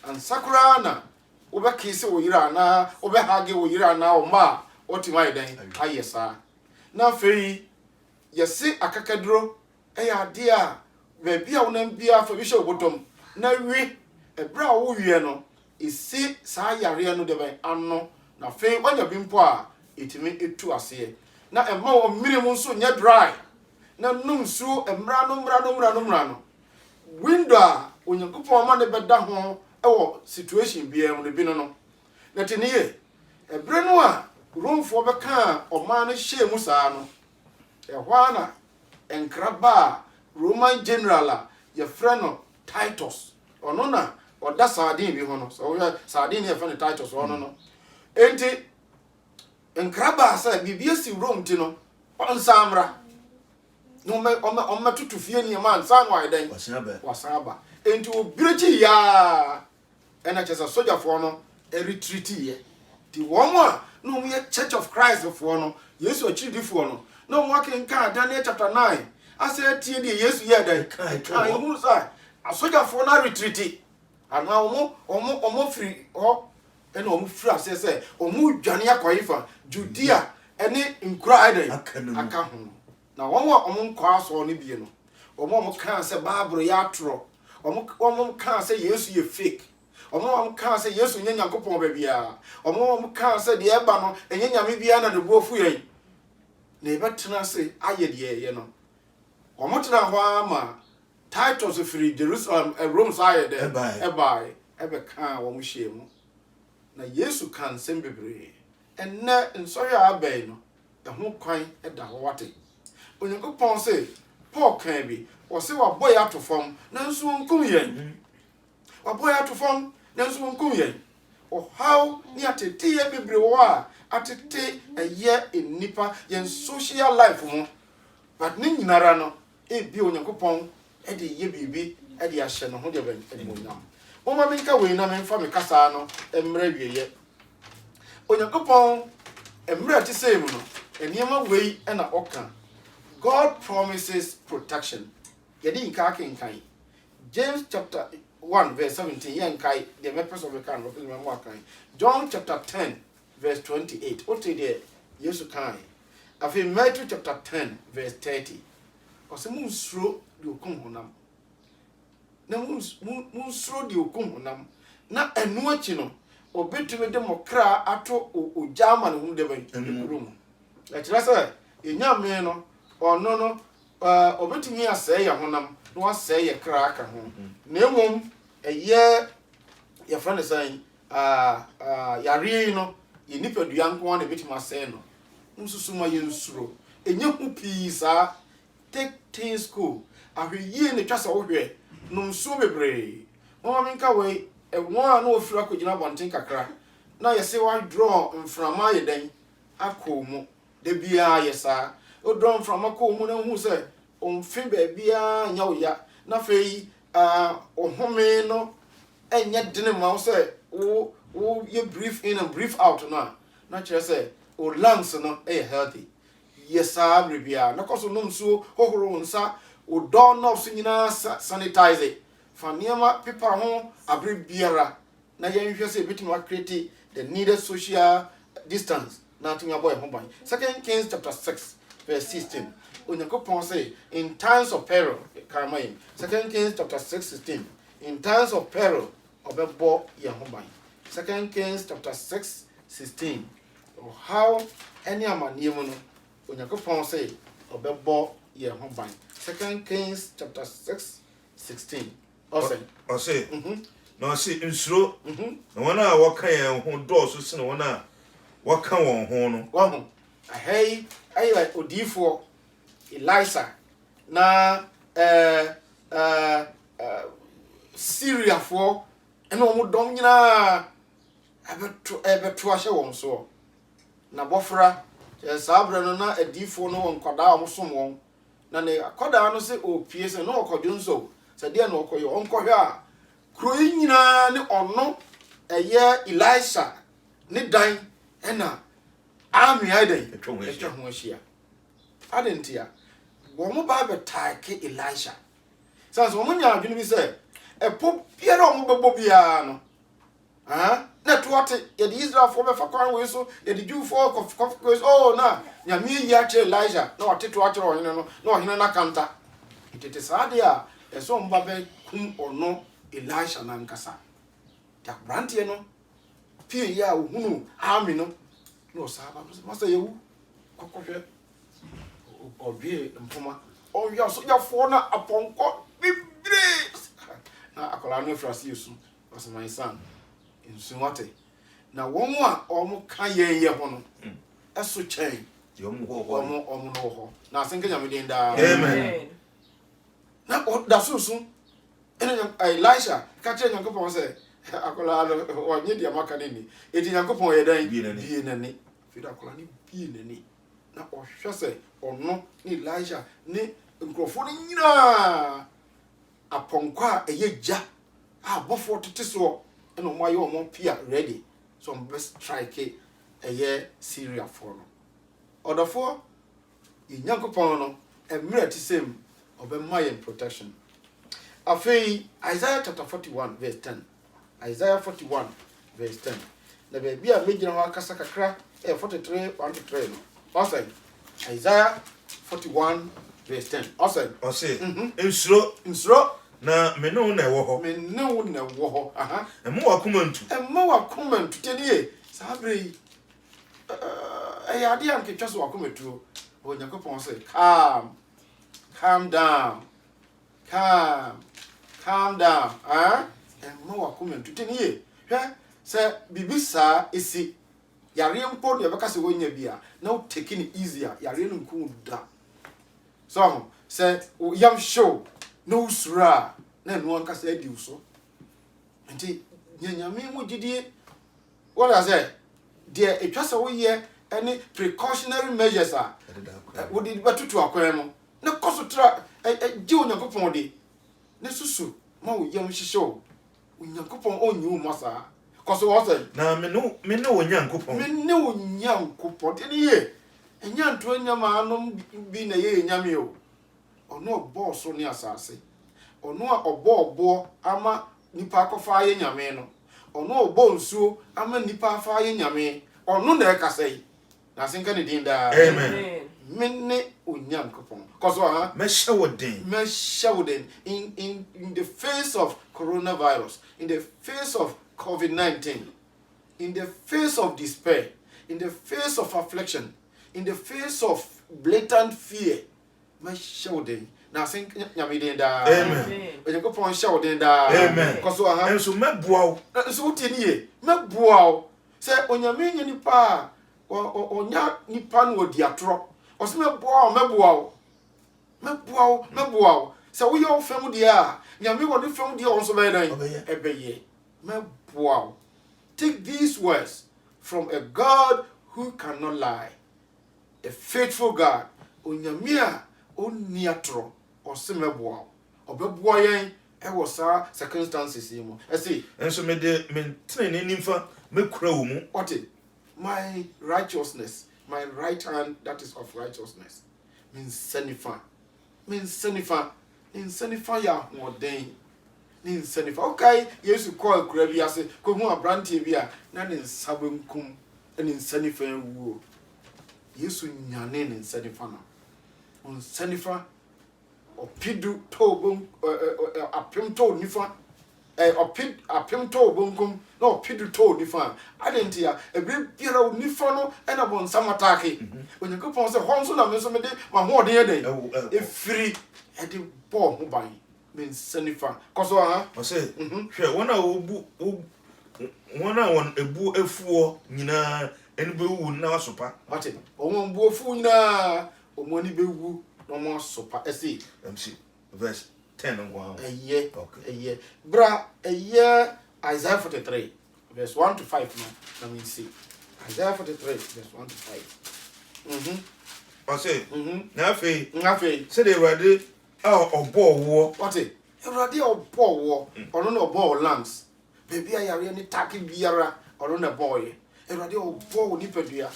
ansakura na oba kisi oyira na oba hage oyira na o ma otima idan ayesa na fei yesi akakaduro eya ade a be bia wonam bia fa bi hye obotom na wi ebra wo wie no isi saa yare no de ban anno na fei onya bimpo a etimi etu ase na emma wo mmiri mu nso nya dry na num su emra no window a onyankopon ma ne beda ho ewo situation bia mu ne bi no na teniye ebre no a romfo beka o ma no hye mu saa no ehwa na enkraba Roman general a ye freno Titus ono na oda sardine bi ho no so sardine ye freno Titus ono no enti enkraba sa bibia si Rome ti no onsamra no me o tutu fie ni ma nsan wa idan wasaba enti obireki ya ena chesa soldier fo no e retreat ye di won a no mo ye Church of Christ fo no Yesu achidi fo no no mo akenka Daniel chapter 9 ase tie de Yesu ye dan kan hu sai a soldier fo na retreat ana omo free ho ena omo free ase se omo dwane akoyifa Judea ene nkura aidan aka ho na won wa omo nkwa so no bie no omo kan se Bible ya tro omo kan se Yesu ye fake omo kan se Yesu nyanya kopon ba bia omo kan se de eba no enyanya me bia na ne bofu yen na ebetena se aye de ye no omo tena ho ama Titus free Jerusalem Rome side de ebe kan wo mo hye mu na Yesu kan sem bebre enne nsohwe abai no ho kwan da ho wate onyankopon se Paul kan bi o se wa boy atofom na nso nkum yen wa boy atofom na nso nkum yen o how ni atete ye bebre wo a atete eye enipa yen social life mo but ni nyinara no e bi onyankopon e de ye bibi e de ahye no ho de ban e mo nyam o ma menka we na menfa me kasa no emra wieye onyankopon emra ti sei mu no eniema wei e na oka God promises protection. Yedi nka kenkan. James chapter 1 verse 17 yankai the purpose of the can of remember kan. John chapter 10 verse 28. Ote de Yesu kan. Afi Matthew chapter 10 verse 30. Osemu nsuro de okun honam. Na munsuro de okun honam. Na enu achi no obetume de mokra ato ojama ne hu de ban ekurum. La kirasa enyame no ono no obetumi asɛ ya honam no asɛ ya kra aka ho na emom eye ya frane san yare no ye nipadua nko na betumi asɛ no nsusuma ye nsuro enye hu pii saa take things cool. Ahwe ne twasa wo hwe num so bebre mama minka we one no ofira ko gina bonten kakra na yese wa draw mframa ye den akomu de bia yesa o draw mframa ko mu na hu se omfe ba bia nya wo ya na fei ohome no enya dene ma wo se wo ye breathe in and breathe out na kire se o lungs no healthy yesa bia na koso num so hohoro nsa o door knobs nyina sanitize faniama paper ho abre biara na yenhwe se bitima create the needed social distance na tumya boy ho ban. 2 Kings chapter 6 verse 16 Onyankopon say in times of peril karamayin. 2 Kings chapter 6:16 in times of peril obebo ye ho ban. 2 Kings chapter 6:16 how any amaniemu no Onyankopon say obebo ye ho ban. 2 Kings chapter 6:16. Ose. No ose insuro. Na wana waka ye ho do so se na wana waka won ho no. Wa ho. Ahai ayi odifo Elisha na Syria fo ena omo dom nyina abeto ahye won so. Na bofra sabre no na adifo no won kwada omo som won. Na ne akoda no se opie se no okodwo nso se de na okoyo onkohwe a kro nyina ne ono eye Elisha ne dan ena army aiden etwa ho ahia adentia wo mo ba betake Elisha sanso wo nya adwene bi se epo biara wo bebo bia no na tuate ye di Israel for be fa kwan we so ye di Jew for kof oh na nya mi yi ache Elijah na wateto ache ohene no na ohene na kanta itete saade a eso mba be kum ono Elisha na nkasa ya brandie no pie ya ohunu ami no no saba masa yewu kokohwe obie mpoma ya so ya fo na aponko bibre na akola no frasi yesu was my son insuwate na won a omo ka ye ho no eso chen Yom ho omo no ho na asenka nyame den da amen na da susu ene Elisha ka che Nyankopon se akola o nye dia maka ni edi Nyankopon ye dan bie nani fida akola ni bie nani na o hwe se ono ni Elisha ni nkrofo ni nyina aponko a eyeja a bofo tete so ene mo aye omo pia ready so best strike eye Syria for no odofo Nyankopon no emre ti sem obemma ye protection. Afei Isaiah chapter 41 verse 10. Isaiah 41 verse 10. Na be bia megina ho akasa kakra 43 1-3 no. Ose Isaiah 41 verse 10. Ose insuro na menu na ewo ho. Menu na ewo ho. Aha. Emu wakumantu. Emu wakumantu tenie. Sabre ade anke twaso wakumetu. Onyankopon say calm down. Calm down. Emu wakumantu tenie. Hwe se bibisa esi yare mpo de beka se wonya bia na o take it easier yare no nku da so se yam show no sura na no anka se adi so nti nyanyame mu gidie what I say there etwa se wo ye any precautionary measures wo di batutu akwan mu na koso tra gi Onyankopon de ne susu ma wo yam hihye Onyankopon onyi wo masa koso wo say na menu Onyankopon menu Onyankopon teni ye enyanto nyama anom bi na ye nyame o ono boss ni asase ono a obo ama nipa akofa ye nyame no ono obo nsuo ama nipa afa ye nyame ono na ekasai na senka ne din da amen menne Onyankopon koso meshawoden in the face of coronavirus, in the face of COVID-19, in the face of despair, in the face of affliction, in the face of blatant fear, meshawoden na senka nyame din da amen Onyankopon shawoden da amen koso enso meboa so utinie meboa se onyame nya nipa onya nipa no odi atoro o se meboa meboa so we your fam dia nyame wo de fam dia on so be dan ebeye meboa. Take these words from a God who cannot lie, a faithful God. Onyamia oniatro osemeboa obeboa yen e wo sa circumstances imo ese enso me de mentene ne nimfa mekura wo mu. what it my righteousness, my right hand that is of righteousness means senifa ya moden ni senifa okay yesu call kura bi ase ko hu abrante bi a na ne nsabenkum ni senifa wuo yesu nyane ne senifa no on senifa opidu tobon apem to nifa apem to bonkum na opidu to nifa adentia ebre biara nifa no na bon samatake onyankopon se honso na menso mede ma ho oden eden efiri ede bo ho ban men senifa koso ha o se hwe wona obu wona won ebu efuo nyina eni be wu na wasopa ate won bu efu nyina omoni be wu no mo sopa ese MC verse 10 wow eye okay eye bra eye Isaiah 43 verse 1 to 5 no let me see Isaiah 43 verse 1 to 5 o se na fe ngafe se de Ewurade a obo wo what it Ewurade obo wo ono na obo lands baby ayare ni taki biara ono na boy Ewurade obo ni pedua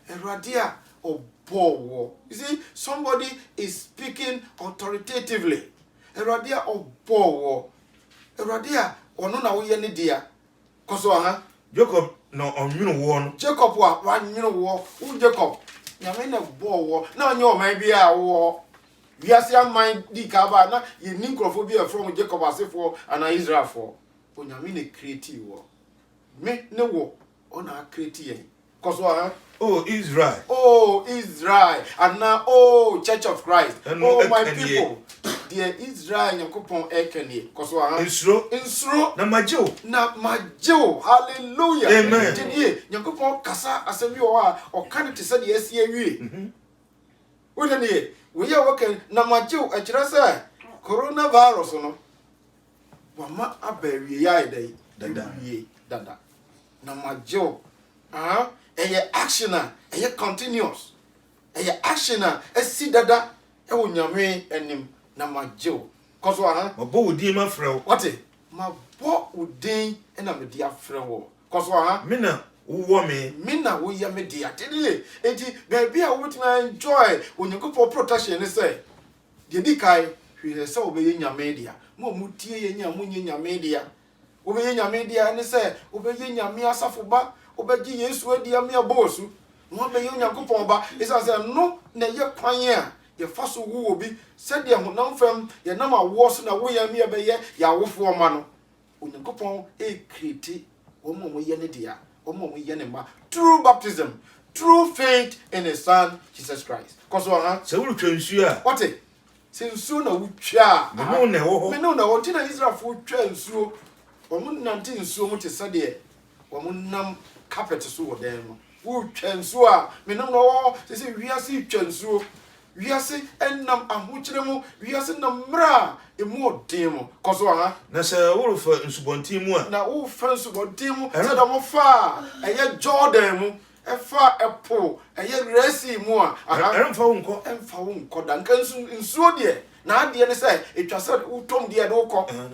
Ewurade a obo. You see, somebody is speaking authoritatively. Eradia obo. Eradia ono na wo ye ne dia. Koso ha. Jacob no onwunu wo no. Jacob wa nwunu wo. U Jacob. Nyame na bo wo. Na onye o man bia wo. Wiase aman di ka ba na ye ni nkrofo bia from Jacob asefo ana Israel for. Onyame na create wo. Me ne wo ona create yen. Koso ha. Oh Israel. Oh Israel. And now oh Church of Christ. Oh my people. Dear Israel Yakupon Ekene. Koso aha. Insro. Na majo. Hallelujah. Amen. Tini Yakupon kasa asemi o kan te se de asie wie. We dey ne we ya working na majo e kire se coronavirus no. Wama abawie ya edai. Dada. Na majo. Eye action eye continuous eye action esi dada e wo nyame enim na mageo koso aha mabo wodi ma frɛw what mabo udin e na me dia frɛw koso aha me na wo me na wo ya me dia tedi enti baby a wo tima enjoy onyankopɔ protection ne say de di kai hwe se obeye nyame dia mo mutie ye nya munye nyame dia obeye nyame dia ne say obeye nyame asafo ba obeji Yesu adi amia bosu no be Onyankopon ba isa say no na ye kwan a ye fa so wu obi se de honam fam ye nam awo so na wo ya mi be ye ya wofo ma no Onyankopon create wo mo ye ne dia wo mo ye ne ma true baptism, true faith in his son Jesus Christ. Koso ha se wo twa nsu a what it se nsu na wo twa me no na wo ho me no na wo ti na Israel fo twa nsu wo mo nante nsu mo te se de wo mo nam carpet so wo den no wo twanso a menam no se wiase twanso wiase enam ahokyere mu wiase na mra emu odin mu koso ha na se wo fa nsubontin mu a na wo fa nsubontin mu se da mo fa eye Jordan mu e fa epo eye Resi mu a emfa wo nko da nka nsuo de na ade ne se etwase utom de wo kɔ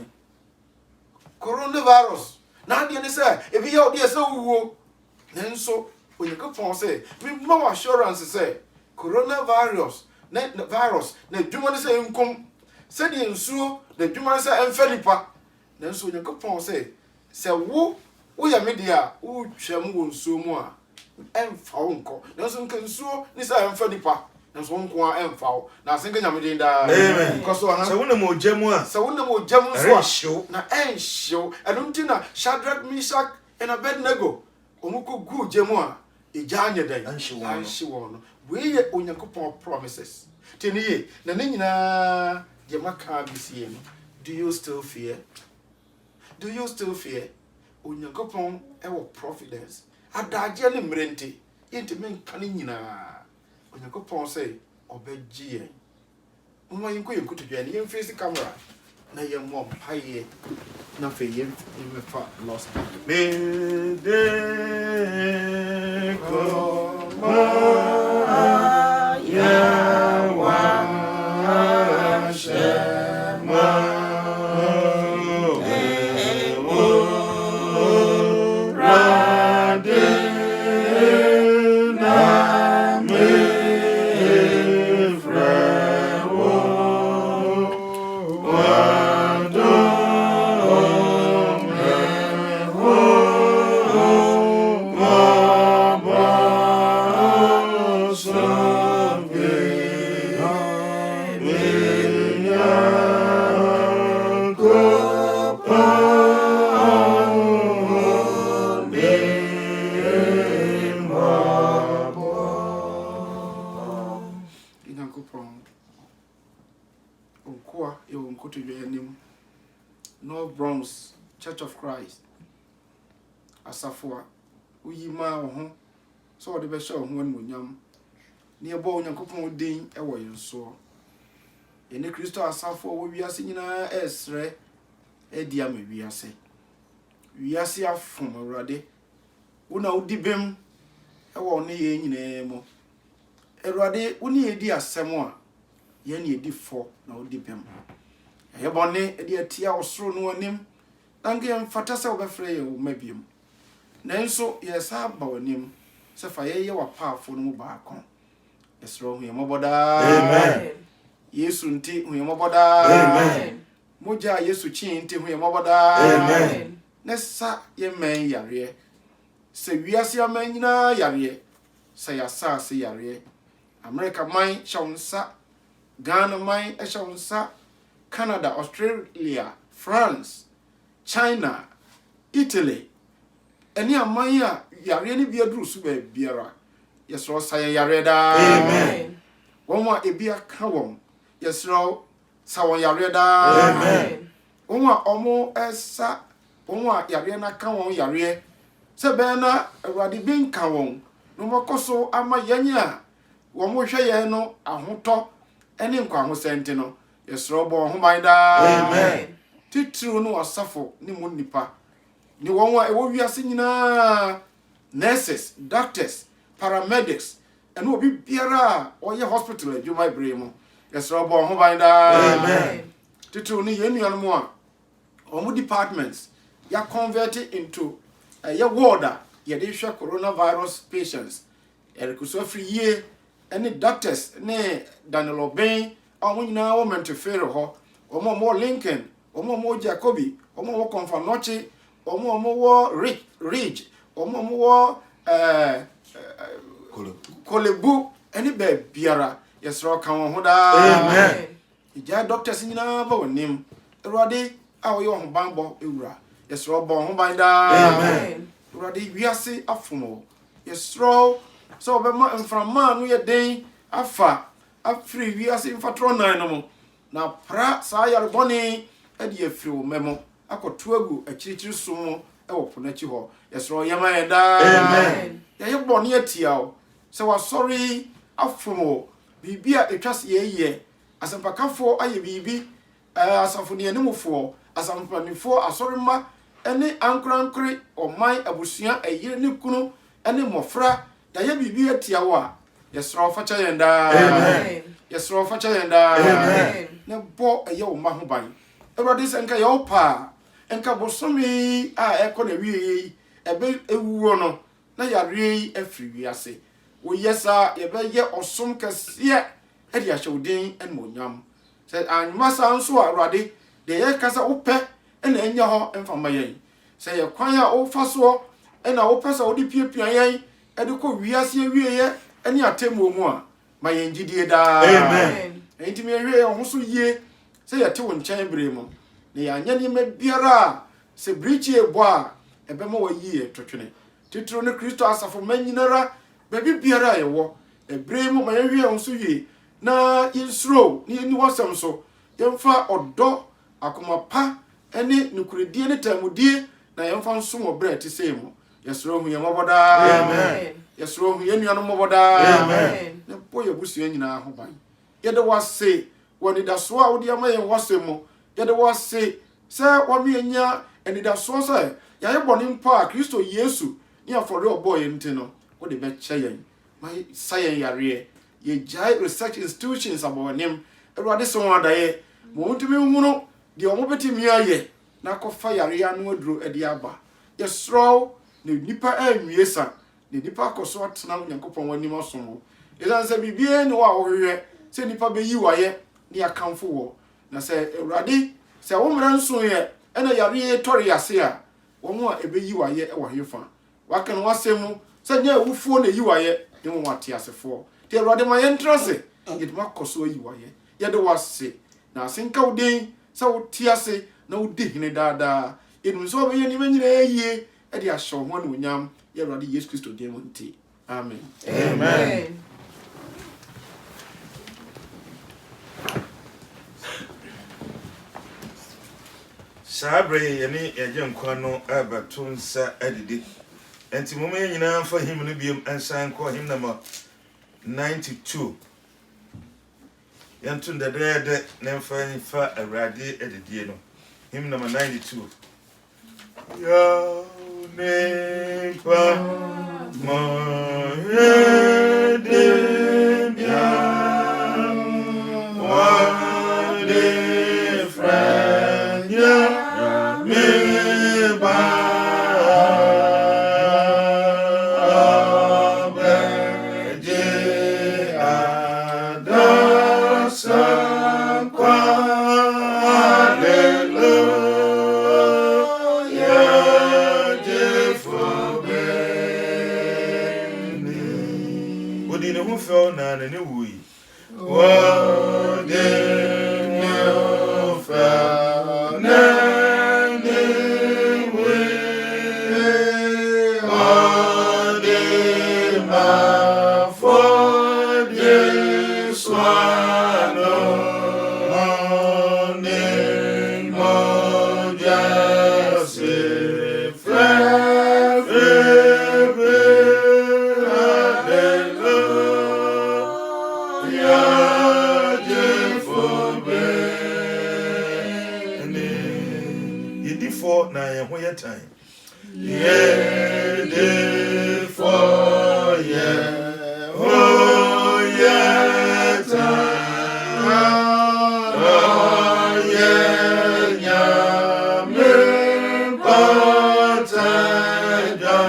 coronavirus na ade ne se ebi ya ode se wuwo nenso Onyankopon say me more assurance say coronavirus virus na dwuma ne say nkom se de nsuo na dwuma ne say emfalipa nenso Onyankopon say wo ya me dia wo twam wo nsuo mu a emfa wo nko nenso nka nsuo ne say emfalipa nenso nko a emfa wo na asenka nyame den da because se wo na mo gyamu a se wo na mo gyamu so na enhyew enuntina Shadrach, Meshach and Abednego omuko gu jemu a ejanye dan anhye won we ye Onyankopon promises teniye na ne nyina je maka bisie no do you still fear Onyankopon e wo providence adaje ne mrente yenti men kan nyina Onyankopon say obegye Mama yinko yinko dwa ne face camera na ye mo mpaye na fe ye me fa lost me de ko ma ya wa shema North Bronx Church of Christ asafo uyi ma wo ho so de be sha wo ho anmunyam ne ebo onyankopon den e wo yenso ene Kristo asafo wo wiase nyina esre e dia ma wiase afom awrade wona udi bem e wo ne ye nyina mo awrade woni edi asem a ye ne edi fo na udi bem ye bonne edi atia osoro no anim nange mfata se obefre ye wo mabiem nanso ye sa ba onim se fa ye wapafo no mu baako esro hu ye moboda amen Yesu nti hu ye moboda amen moja Yesu chi nti hu ye moboda amen nessa ye men yare se wiase aman nyina yare se ya sa se yare America man shawunsa Ghana man shawunsa Canada, Australia, France, China, Italy. Any amaya yare ni biadru su be biara. Yesro saye yare da. Amen. Wonwa ebia ka won. Yesro sawo yare da. Amen. Wonwa omo esa wonwa yare na ka won yare. Se be na awade bin ka won. No makoso ama yanya. Wo mo hwe ye no ahoto ene nkwa ho sente no. Yesro bo ho baida amen titru no asafo ni mo nipa ni wonwa e wo wiase nyina nurses doctors paramedics and obi biara o ye hospital adwuma ibrahim yesro bo ho baida amen titru ni yenuan mo a omo departments ya convert into ye warder ye de hwe coronavirus patients erikuso free ye any doctors ne Daniel Oben omo nyina wo mentefere ho omo Lincoln omo Jacobi omo Konfanochi omo wo Ridge omo wo Kolebu any be biara yesro kan wo ho da amen ija doctors nyina ba wonim erade a wo ye ho banbo ewura yesro bo ho ban da amen erade wiase afomo yesro so be ma mframa no ye den afa afri wiase mfatro nan no mo na pra sa yare boni ade afri wo memo akoto agu akirikyiri so mo e wo ponachi ho yesro yema yeda amen ye boni atia o se wa sorry afomo bibia etwase ye asempakafo aye bibi asafo ne animfo asampanifo asorima ene ankrankre oman abusua ayire ne kunu ene mofra da ye bibi atia wo a yesro facha yenda amen yesro facha yenda amen ne bo eye wo ma ho ban Ewurade se nka ye opa enka bosomi a eko na wiye ebe ewuo no na yare afri wiase wo yesa ye be ye osom kase e dia hwewden en monyam se anmasa nso Ewurade de ye kasa wope na enya ho emfama yen se ye kwan a wo faso na wo pesa wo di piapia yen e de ko wiase wiye eni atemu mu a ma yen gidie da amen enti me hwe ho so yie se ye te wo nchen bere mu ne ya nya ni me biara se brichi ebo a ebe ma wayi etwetwene titiro ne Kristo asafo manyinara bebi biara ye wo ebere mu ma ye hwe ho so yie na insro ni wasam so yemfa odo akoma pa ene nukuredie ne tamudie na yemfa nso mo bre te sei mu yesro hu ye moboda amen yesro hu ye nuano moboda amen ne po ye busu nyina ho ban ye de wase anidasoɔ a wode ama yɛn wɔsɛ mu yɛde wɔse sɛ wɔme anya anidasoɔ sɛ yɛayɛ bɔne mpa a Kristo Yesu ne afɔre ɔbɔɔ yɛn nti no wode bɛkyɛ yɛn ma sa yɛn yareɛ yɛgyae research institutions abɔnem Awurade sɛ wɔn adayɛ ma wɔntumi nhunu deɛ ɔmo bɛtumi ayɛ na akɔfa yareɛ no aduro de aba yɛsorɔw na nipa anwie sa na nipa akɔ so atena Onyankopɔn w'anim asom wo ɛsiane sɛ biribiara ne hɔ a wɔhwehwɛ sɛ nipa bɛyi wayɛ ne akamfo wɔ na sɛ Awurade sɛ wo mmara nso yɛ ɛna yareɛ tɔre ase a wɔn a ɛbɛyi wayɛ ɛwɔ hefa waka no wasɛm mu sɛ nyɛ awufoɔ na yi wayɛ ne wɔn ate asefoɔ te Awurade ma yɛntra se yɛde makɔ so ayi wayɛ yɛde wase na asenka wo den sɛ wo te ase na wo di hene daadaa ɛnum sɛ wɔbɛyɛ nneɛma nyinaa yie ɛde ahyɛ wo ho anuonyam yɛ Awurade Yesu Kristo din mu nti amen. Amen. Sabre yɛne yɛgye nkwa no abato nsa adidi enti moma yɛ nyinaa fa him no biom ansan kɔ him nama 92 yɛnto ndɛdɛɛdɛ na mfa fa Awurade adidie no him nama 92 ya ne pa ma de bia wa de franya me ba na ne wui wa de no fa na ne wui wa de ma fo de swano ne mo ja se fra na ye ho ye time ye de for ye ho ye time ye nya me pata ja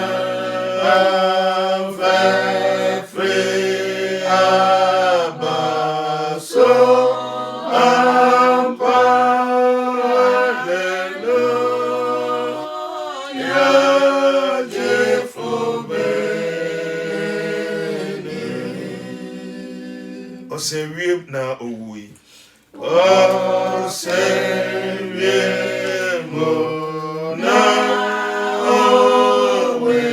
fa free abaso Osewiem na owui Osewiem na owui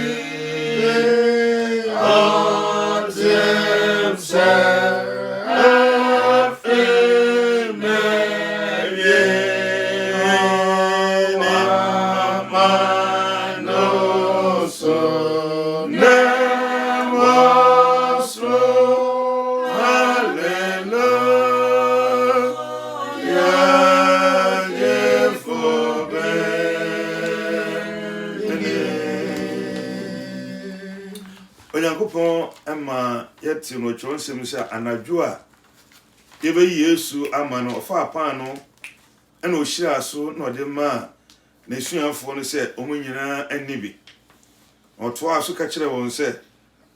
Otem se afime yene amano so Onyankopɔn ama yɛte no twonsɛm sɛ anadwo a yɛbɛyi Yesu ama no ɔfa pan no ɛna ohyira so na ɔde ma na suafoɔ no sɛ ɔmo nyinaa ani bi ɔtoa so ka kyerɛ wɔn sɛ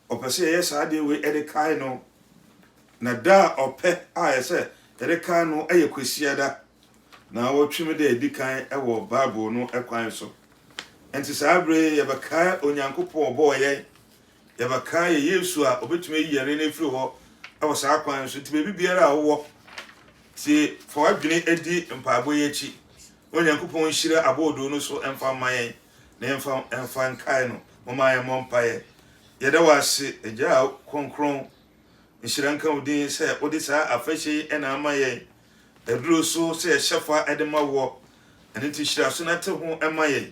ɔpɛ sɛ yɛyɛ saa de we ɛde kae no na da ɔpɛ a yɛsɛ ɛde kae no ɛyɛ kwasiada na wɔtwem de adi kan ɛwɔ Bible no ɛkwan so enti saa bere yɛbɛkae Onyankopɔn ɔbɔɔ yɛn yɛbɛka yɛ Yesu a obetumi yɛre ne firi hɔ ɛwɔ saa kwan so tibe bibiara a wowɔ tie fa wadwene adi mpaabɔ yɛ akyi Onyankopɔn hyira abɔɔdo no so ɛmfa ma yɛn na ɛmfa nkae no moma yɛn mmɔ mpaeɛ yɛda wɔ ase agya kronkron nhyira nka wo din sɛ wode saa afahyɛ yi ɛna ama yɛn aduro so sɛ yɛhyɛ fa ɛde ma wɔ ɛne nti hyira so na te ho ɛma yɛn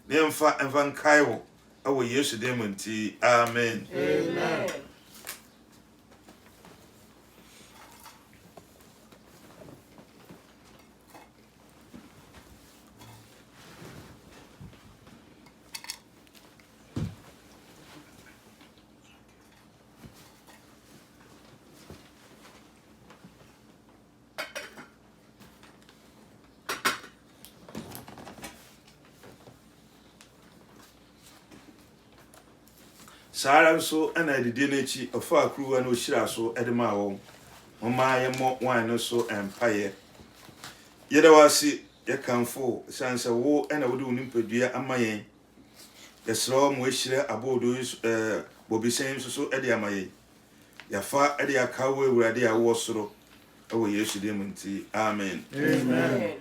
na yɛmfa nkae wo Awo Yesu dem nti amen. Amen. Sara nso ana edide n'echi ofa akruwa na ohyira so edema wo mama ye mo wan no so empaye yeda wasi ye kanfo sanse wo ana wode unimpadua amayen yesro mo ehyira abodo bobisen so ede amayen yafa ede akawo ewurade a wo soro ewo Yesu dem nti amen. Amen.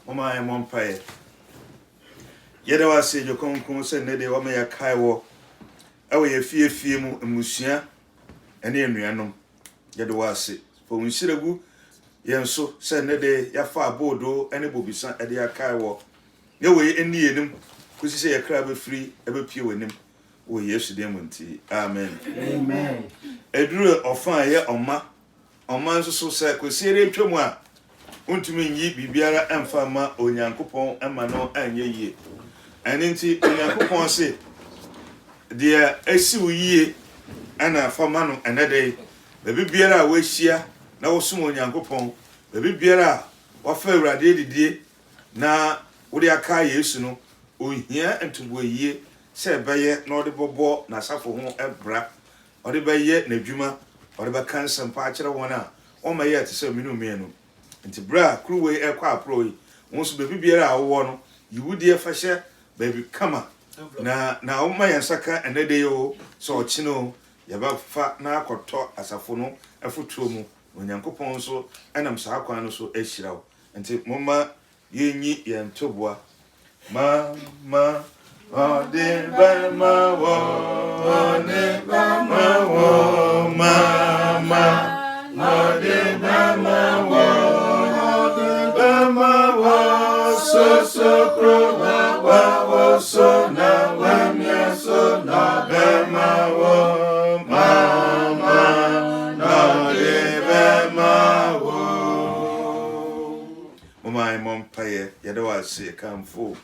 Mama I mompaye yeda wase jo konkon se ne de wo me yakai wo ewo ye fie mu emusua ene enuanom yeda wase fo unshiregu yenso se ne de yafa abodo ene bobisa ede yakai wo ye we eni yenim kusi se yakra be free ebe pie wenim wo Yesu dem nti amen. Amen. Eduru ofan ye oma nso so se kwesiere twemu a untumi nyi bibiara emfama onyankopon ema no anye yie aninti onyankopon se de esi uyie ana fama no enede bebi biara we hia na wo som onyankopon bebi biara wafa awurade didie na wo de aka Yesu no ohia entubo yie se beye na ode bobo na safo ho ebra ode beye na dwuma ode ba kansan pa akere wona o ma ye atese minu mienu nti bra kruwe ekwa aproi wonso bebi biara awo no yiwudie fahye bebi kama na o ma yansaka enede yo so ochino yaba fa na akoto asafo no afutuo mu onyankopon so enam sa akwan no so ehirawo nti momma yenyi yentoboa ma ode ba ma wo ne ba ma wo ma ode ba ma wo so pro wa so na wa mi so na be ma wo mama na de be ma wo mama mom paye ye de wa se kanfo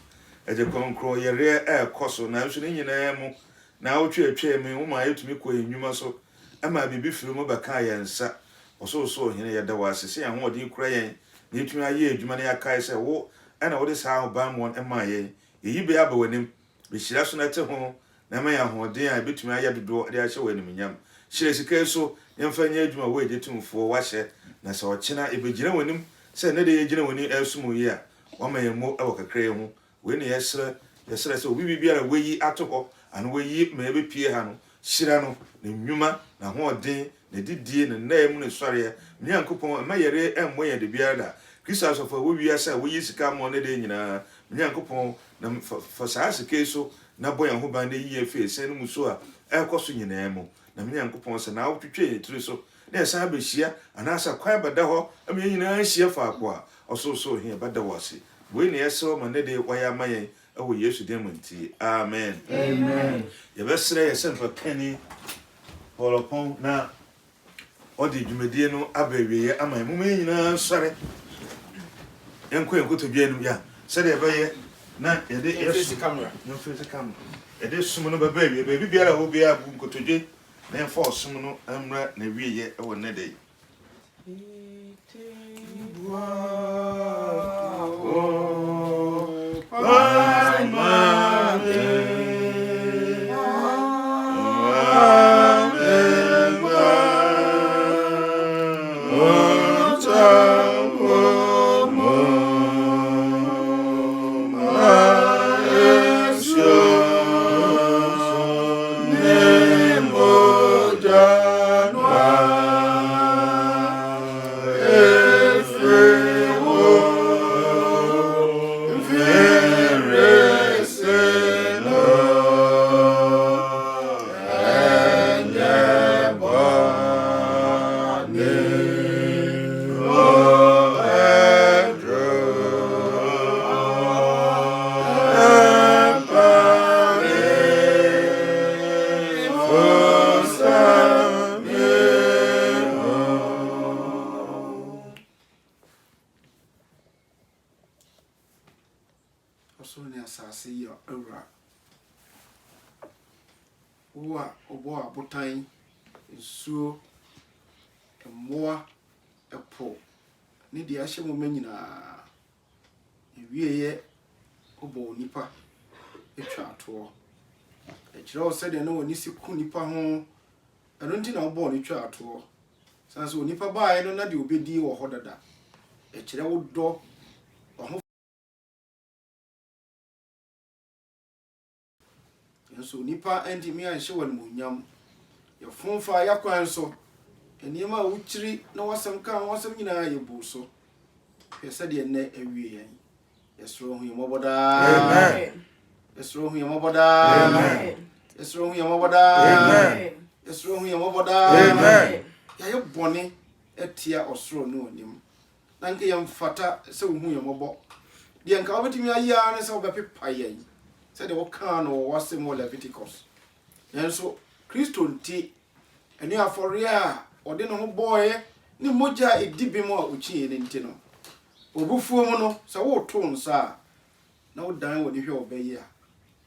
eje konkro ye re koso na so ni nyina mu na wo twetwe mi wo ma yetumi ko enwuma so ama bibi firi mu baka yensa oso ohene ye de wa se se ho odi kura yen ni yetumi aye edwuma na yakai se wo ana wo de saa ba mo ema ye yibe aba wanim be hira so na te ho na ma ya ho den a betumi aye dodo de ahye wanim nyam hire sika so yemfa nya adwuma wo ejetumfo wa hye na se ochina ebegina wanim se ne de ye gina wanim esumu yi a wa ma yemo ewo kakra hu we ne yesre se obi bibiara weyi atoko an weyi ma ebe pie ha no hira no na nnwuma na ho den na didie na naim ne sɔre nyankopɔn ma yere emmo ye de biara da Kristo asofo wo wiasa wo yisika mo ne de nyina nyankopɔn na fa saa sike so na boy ho ban de yie fe sen mu so a ekoso nyina mu na nyankopɔn se na wo twetwe etiri so na esa ba hia anasa kwan bada ho am nyina hia fa akwa ɔso hia bada wase we ne yeso ma ne de waya mayen ewo Yesu dem nti amen. Amen. Ye besre ye sempa kani holopon na odi dwumadie no abawiye ama mu nyina sɔre enko to bienu ya sede ebe na ede face camera no face camera ede sum no baba wie baby biara ho bia bu nkotodwe na en for sum no amra na wieye e won ne dey Wa obo abotan nsuo mmoa epo ne de ahye mo manyina ewieye obo nipa etwa ato ekiro se de no woni siku nipa ho eno nti na obo ni twa ato sanso nipa baaye no na de obedi wo ho dada ekire wo do ho enso nipa endi mi anhye won munyam ya fonfa ya kwan so enima wuchiri na wasam kan wasam nyina ye bu so pese de ne awie yan yesro hu yemoboda amen yesro hu yemoboda amen yesro hu yemoboda amen yesro hu yemoboda amen ya ye bone etia osro no onim na nke yam fata se hu yemobo de nka obetimi ayi ne se obepepa yan se de wo kan no wasem Leviticus enso Kristo nti eni afore a ode no ho boye ni moja edibimo a uchi ne nti no obufuo mu no se wo to nsa na wo dan wo ni hwe obayi a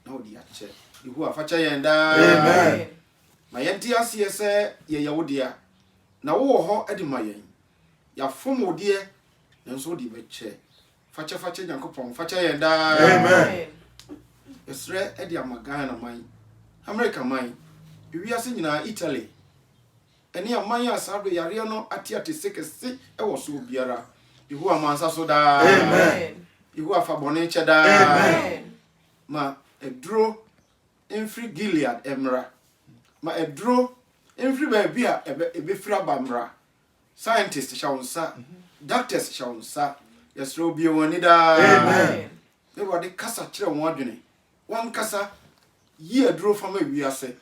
na wo di ache ihu afacha yenda amen ma yenti ase se ye yawodia na wo ho edi mayen ya fomo die nso di beche facha Nyankopon facha yenda amen Esre edi amagan na man America man wiase nyina Italy eni aman asabe yare no atiate sekese ewo so biara ihu amansa so da amen ihu afabone cheda amen ma edro enfri Gilead emra ma edro enfri ba bia ebe fira bamra scientists shawunsa doctors shawunsa yesro bi woni da amen ne wade kasa kire won adwene wan kasa yi edro fama wiase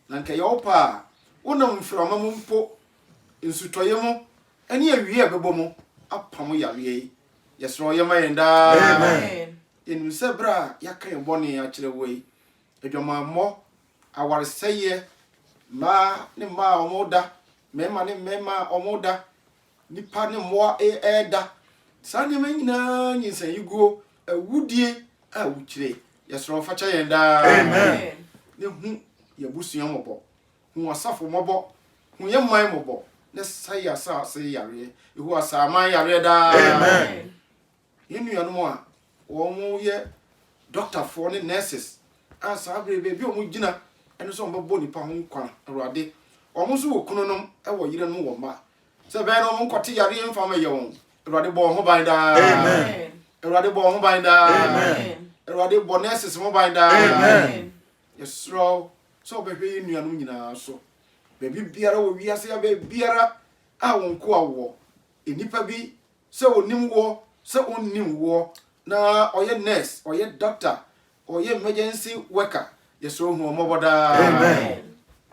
na nka yopa wonam mframa mu mpo nsutoye mu ene awie bebo mu apam yare yesro yema yenda amen enu sebra yakan bone ya kire wei edwama mo awareseye ma ne ma omoda mema ne mema omoda nipa ne mo eda sane manyina nyinsan yiguo awudie a wukire yesro facha yenda amen ne hu yabusua mobo hu asafo mobo hu yeman mobo ne saya sa se yare ihu asama yare da amen yenu yanu a wo mu ye doctor for ne nurses asa brebe bi o mu gina eno so mbabo nipa ho kwan awrade o mu so wokunu no e wo yire no wo ma se be no mu nkote yare mfama ye won awrade bo ho ban da amen awrade bo ho ban da amen awrade bo nurses mo ban da amen yesro so be hwe yenu yanu nyina so bebi biara wo wiase ya be biara a wonko awo enipa bi se onim wo se onnim wo na oye nurse oye doctor oye emergency worker yesro hu omoboda amen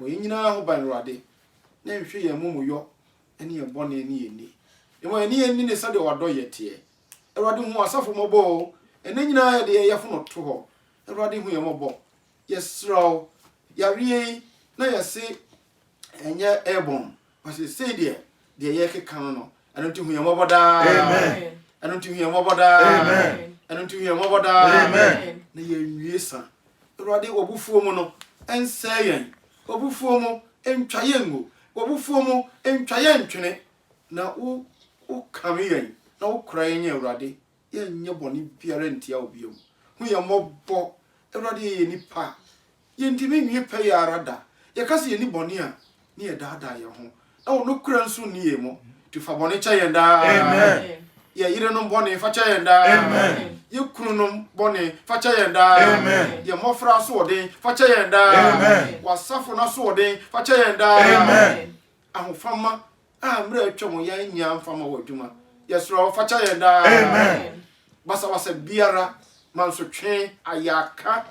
wo nyina ho ban rade na nhwe ye mumuyo ene ye bone ene eni emo ene eni ne sade wado yete erade hu asafo mobo ene nyina ye de yefo no to ho erade hu ye mobo yesro yare na yese enye ebon wase say de ye kekan no anonti hu ye moboda amen anonti hu ye moboda amen anonti hu ye moboda amen na ye wiesa erade obufuo mu no enseyen obufuo mu entwayengo obufuo mu entwayentwene na u kamiyen na u krayenye erade ye nye boni biara ntia obiom hu ye mobo erade ye nipa ye ntimi nwie pe ya arada ye kase ye ni boni a ni ye daada ye ho na wo no kura nso ni ye mo tu fa boni cha ye nda amen ye yire no boni fa cha ye nda amen ye kunu no boni fa cha ye nda amen ye mofra so odin fa cha ye nda amen wasafo na so odin fa cha ye nda amen ahofama amra atwom ya nya mfama waduma yesro fa cha ye nda amen basa biara manso twen ayaka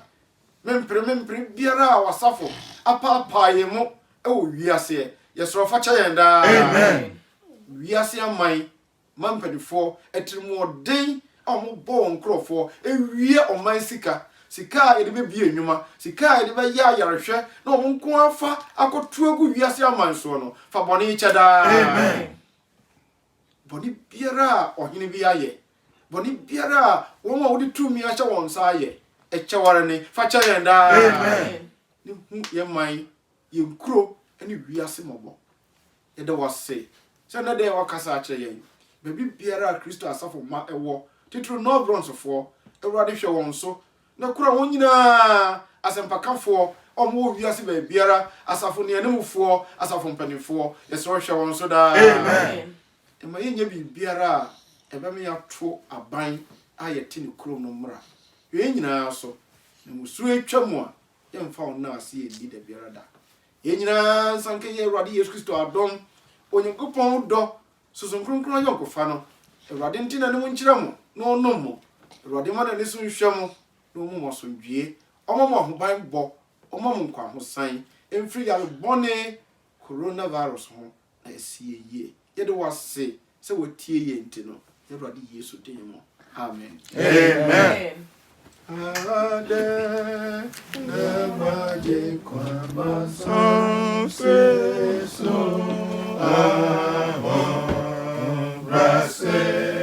mempre biara wasafo apa ye mo ewo wiase yesro fa cha ye nda amen wiase amai mampedifo etrimu odin omo bo nkrofo ewie oman sika ede be bie enwuma sika ede be ya yarehwe na omo nko afa akotu agu wiase aman so no fa bone cheda amen bone biara ohine bi aye bone biara wo ma wodi tumi acha won sa aye echeware ni fa cha yenda amen ni hu ye man yenkuro ne wiase mɔbɔ yɛde wase sɛ na de wakasa akyerɛ yɛn baabi biara Kristo asafo ma ɛwɔ titiri no bronsofo Awurade hwɛ wɔn so na kura wɔn nyinaa asɛmpakafoɔ ɔmo wiase baabiara asafo ne animfoɔ asafo mpanimfoɔ yɛsɛ hwɛ wɔn so daa amen ɛma yɛnyɛ biribiara a ɛbɛma yɛato aban a yɛte ne kurom no mmra yɛn nyinaa so na musuro atwa mu a yɛmfa wo na ase yɛdi da biara da yɛn nyinaa nsanka yɛ Awurade Yesu Kristo adom Onyankopɔn dɔ soso nkronkron ayɔnkofa no Awurade nti na ne mo nkyerɛ mo na ɔnom mo Awurade ma na ne so nhwɛ mo na ɔmo mo asomdwie ɔmo mo ahoban bɔ ɔmo mo nkwa ho san emfiri yare bɔne coronavirus ho na ɛsie yie yɛde wase sɛ wɔtie yɛ nti no Awurade Yesu din mu amen amen ade na maje kwa Son so amor brase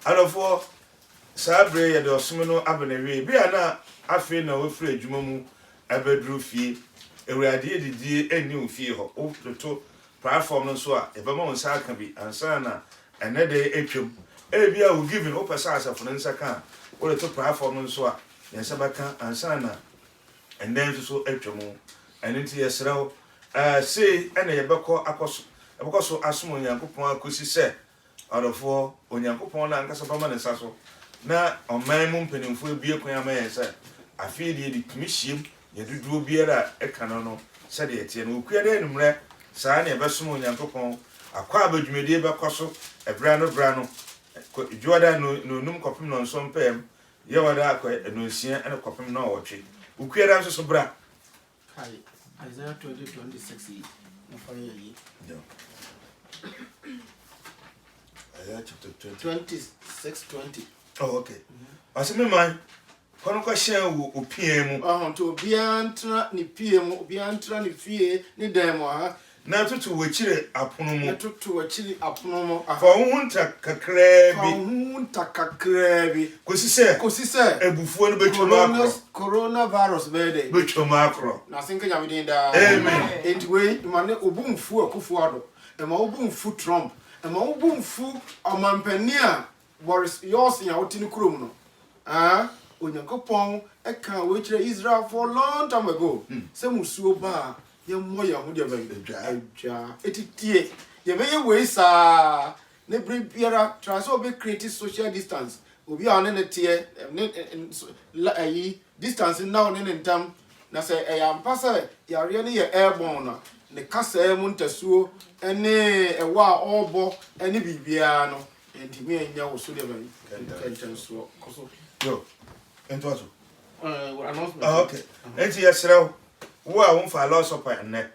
Alofo sabre ya de osum no abenewe bia na afi na wofre adwuma mu abedru fie Awurade edidi eni ofie ho o to platform no so a ebema won sa aka bi ansa na ene de etwem bia wo giving o pesa asafo no nsa ka o to platform no so a yensa baka ansa na ene so etwem ene nti yesrew say ene yebekọ akoso ebekọ asom Onyankopɔn akosi se Alofo Onyankopɔn na nkasa bama ne saso na ɔman mu mpanimfo ebie kwan ama yɛn sɛ afei de di commission yɛduduo biara ɛka no sɛ de yɛte no okua de numrɛ saa ne yɛbɛsom Onyankopɔn akɔ abadwumedie bɛkɔ so ɛbra no dwoada no num kɔpem no nso mpɛm yɛwada akɔ no nsia ɛne kɔpem no ɔtwe okua da nso so bra kai Isaiah 20:26 no fa yɛ Isaiah chapter 26:20 oh okay aseme man kono kwa hye wo opie mu to obiantra ne pie mu obiantra ne fie ne dan mu ha na tutu wachire apono mu na tutu wachire apono mu fa hunta kakra bi kosi se ebufuo no betwoma coronavirus bede betwoma akro na sinka nyamedin da amen anyway mane obumfu akufo ado ema obumfu Trump ema obumfu amampani a Boris Johnson ya wotini kurom no Onyankopɔn eka we kire Israel for long time ago se musuo ba ye moya ho de ba adwa etitie ye be ye we sa ne biara try so be create social distance obi a ne tie distance now ne ntam na se ampa se yare ne ye airborne na ne kasa mu ntasuo ene ewa obo ene bibia no enti me anya wo so de ba kentenso koso yo ento aso announcement okay enti yesrew wo a won fa loss up enne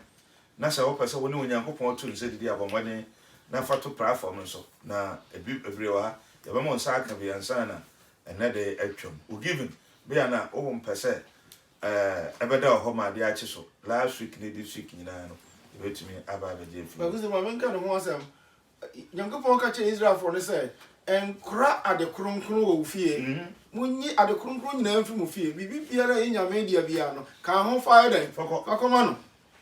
na se wo pese wo ne Onyankopɔn to nse didi abomane na fa to platform so na ebrewa ya ba mo nsa aka bi ansa na enne de atwam o given be na wo mpese ebeda ho ma de achi so last week ne this week nyina no betumi aba be je fi ba guzi ma menka no ho asem Onyankopɔn ka che Israel for ne say enkura ade kronkron wo fie munyi ade kronkron nyina mfi mu fie bibi biara enyame dia bia no ka ho fa eden fakoma no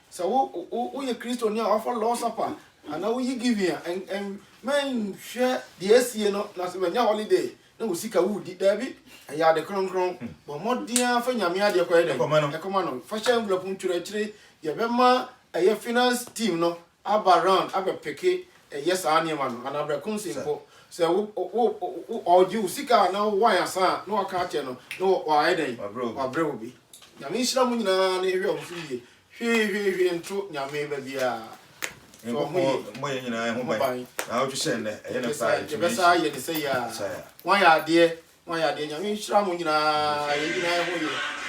so wo ye Kristo ni a offer law supper ana wo yi give ya en men hwe de asie no na se banya holiday na wo sika wo di dabi ya ade kronkron bo modia fa nyame ade ko eden ekoma no fa sha envelope ntwere kire ye bema finance team no aba round aba peke yes aniema no ana bra konsimpo sɛ wo ɔgye wo sika na wo asa na waka akyɛ no na wɔayɛ dɛn wabrɛ wo bi nyame nhyira mu nyinaa na ɛhwɛ ɔmo so yie hwee nto nyame ba biara mo yɛ nyinaa ho ban na wotwe sɛ nnɛ ɛyɛ ne paa yɛbɛsa yɛ ne sɛ yɛ a wɔayɛ adeɛ nyame nhyira mu nyinaa yɛ nyinaa ho yie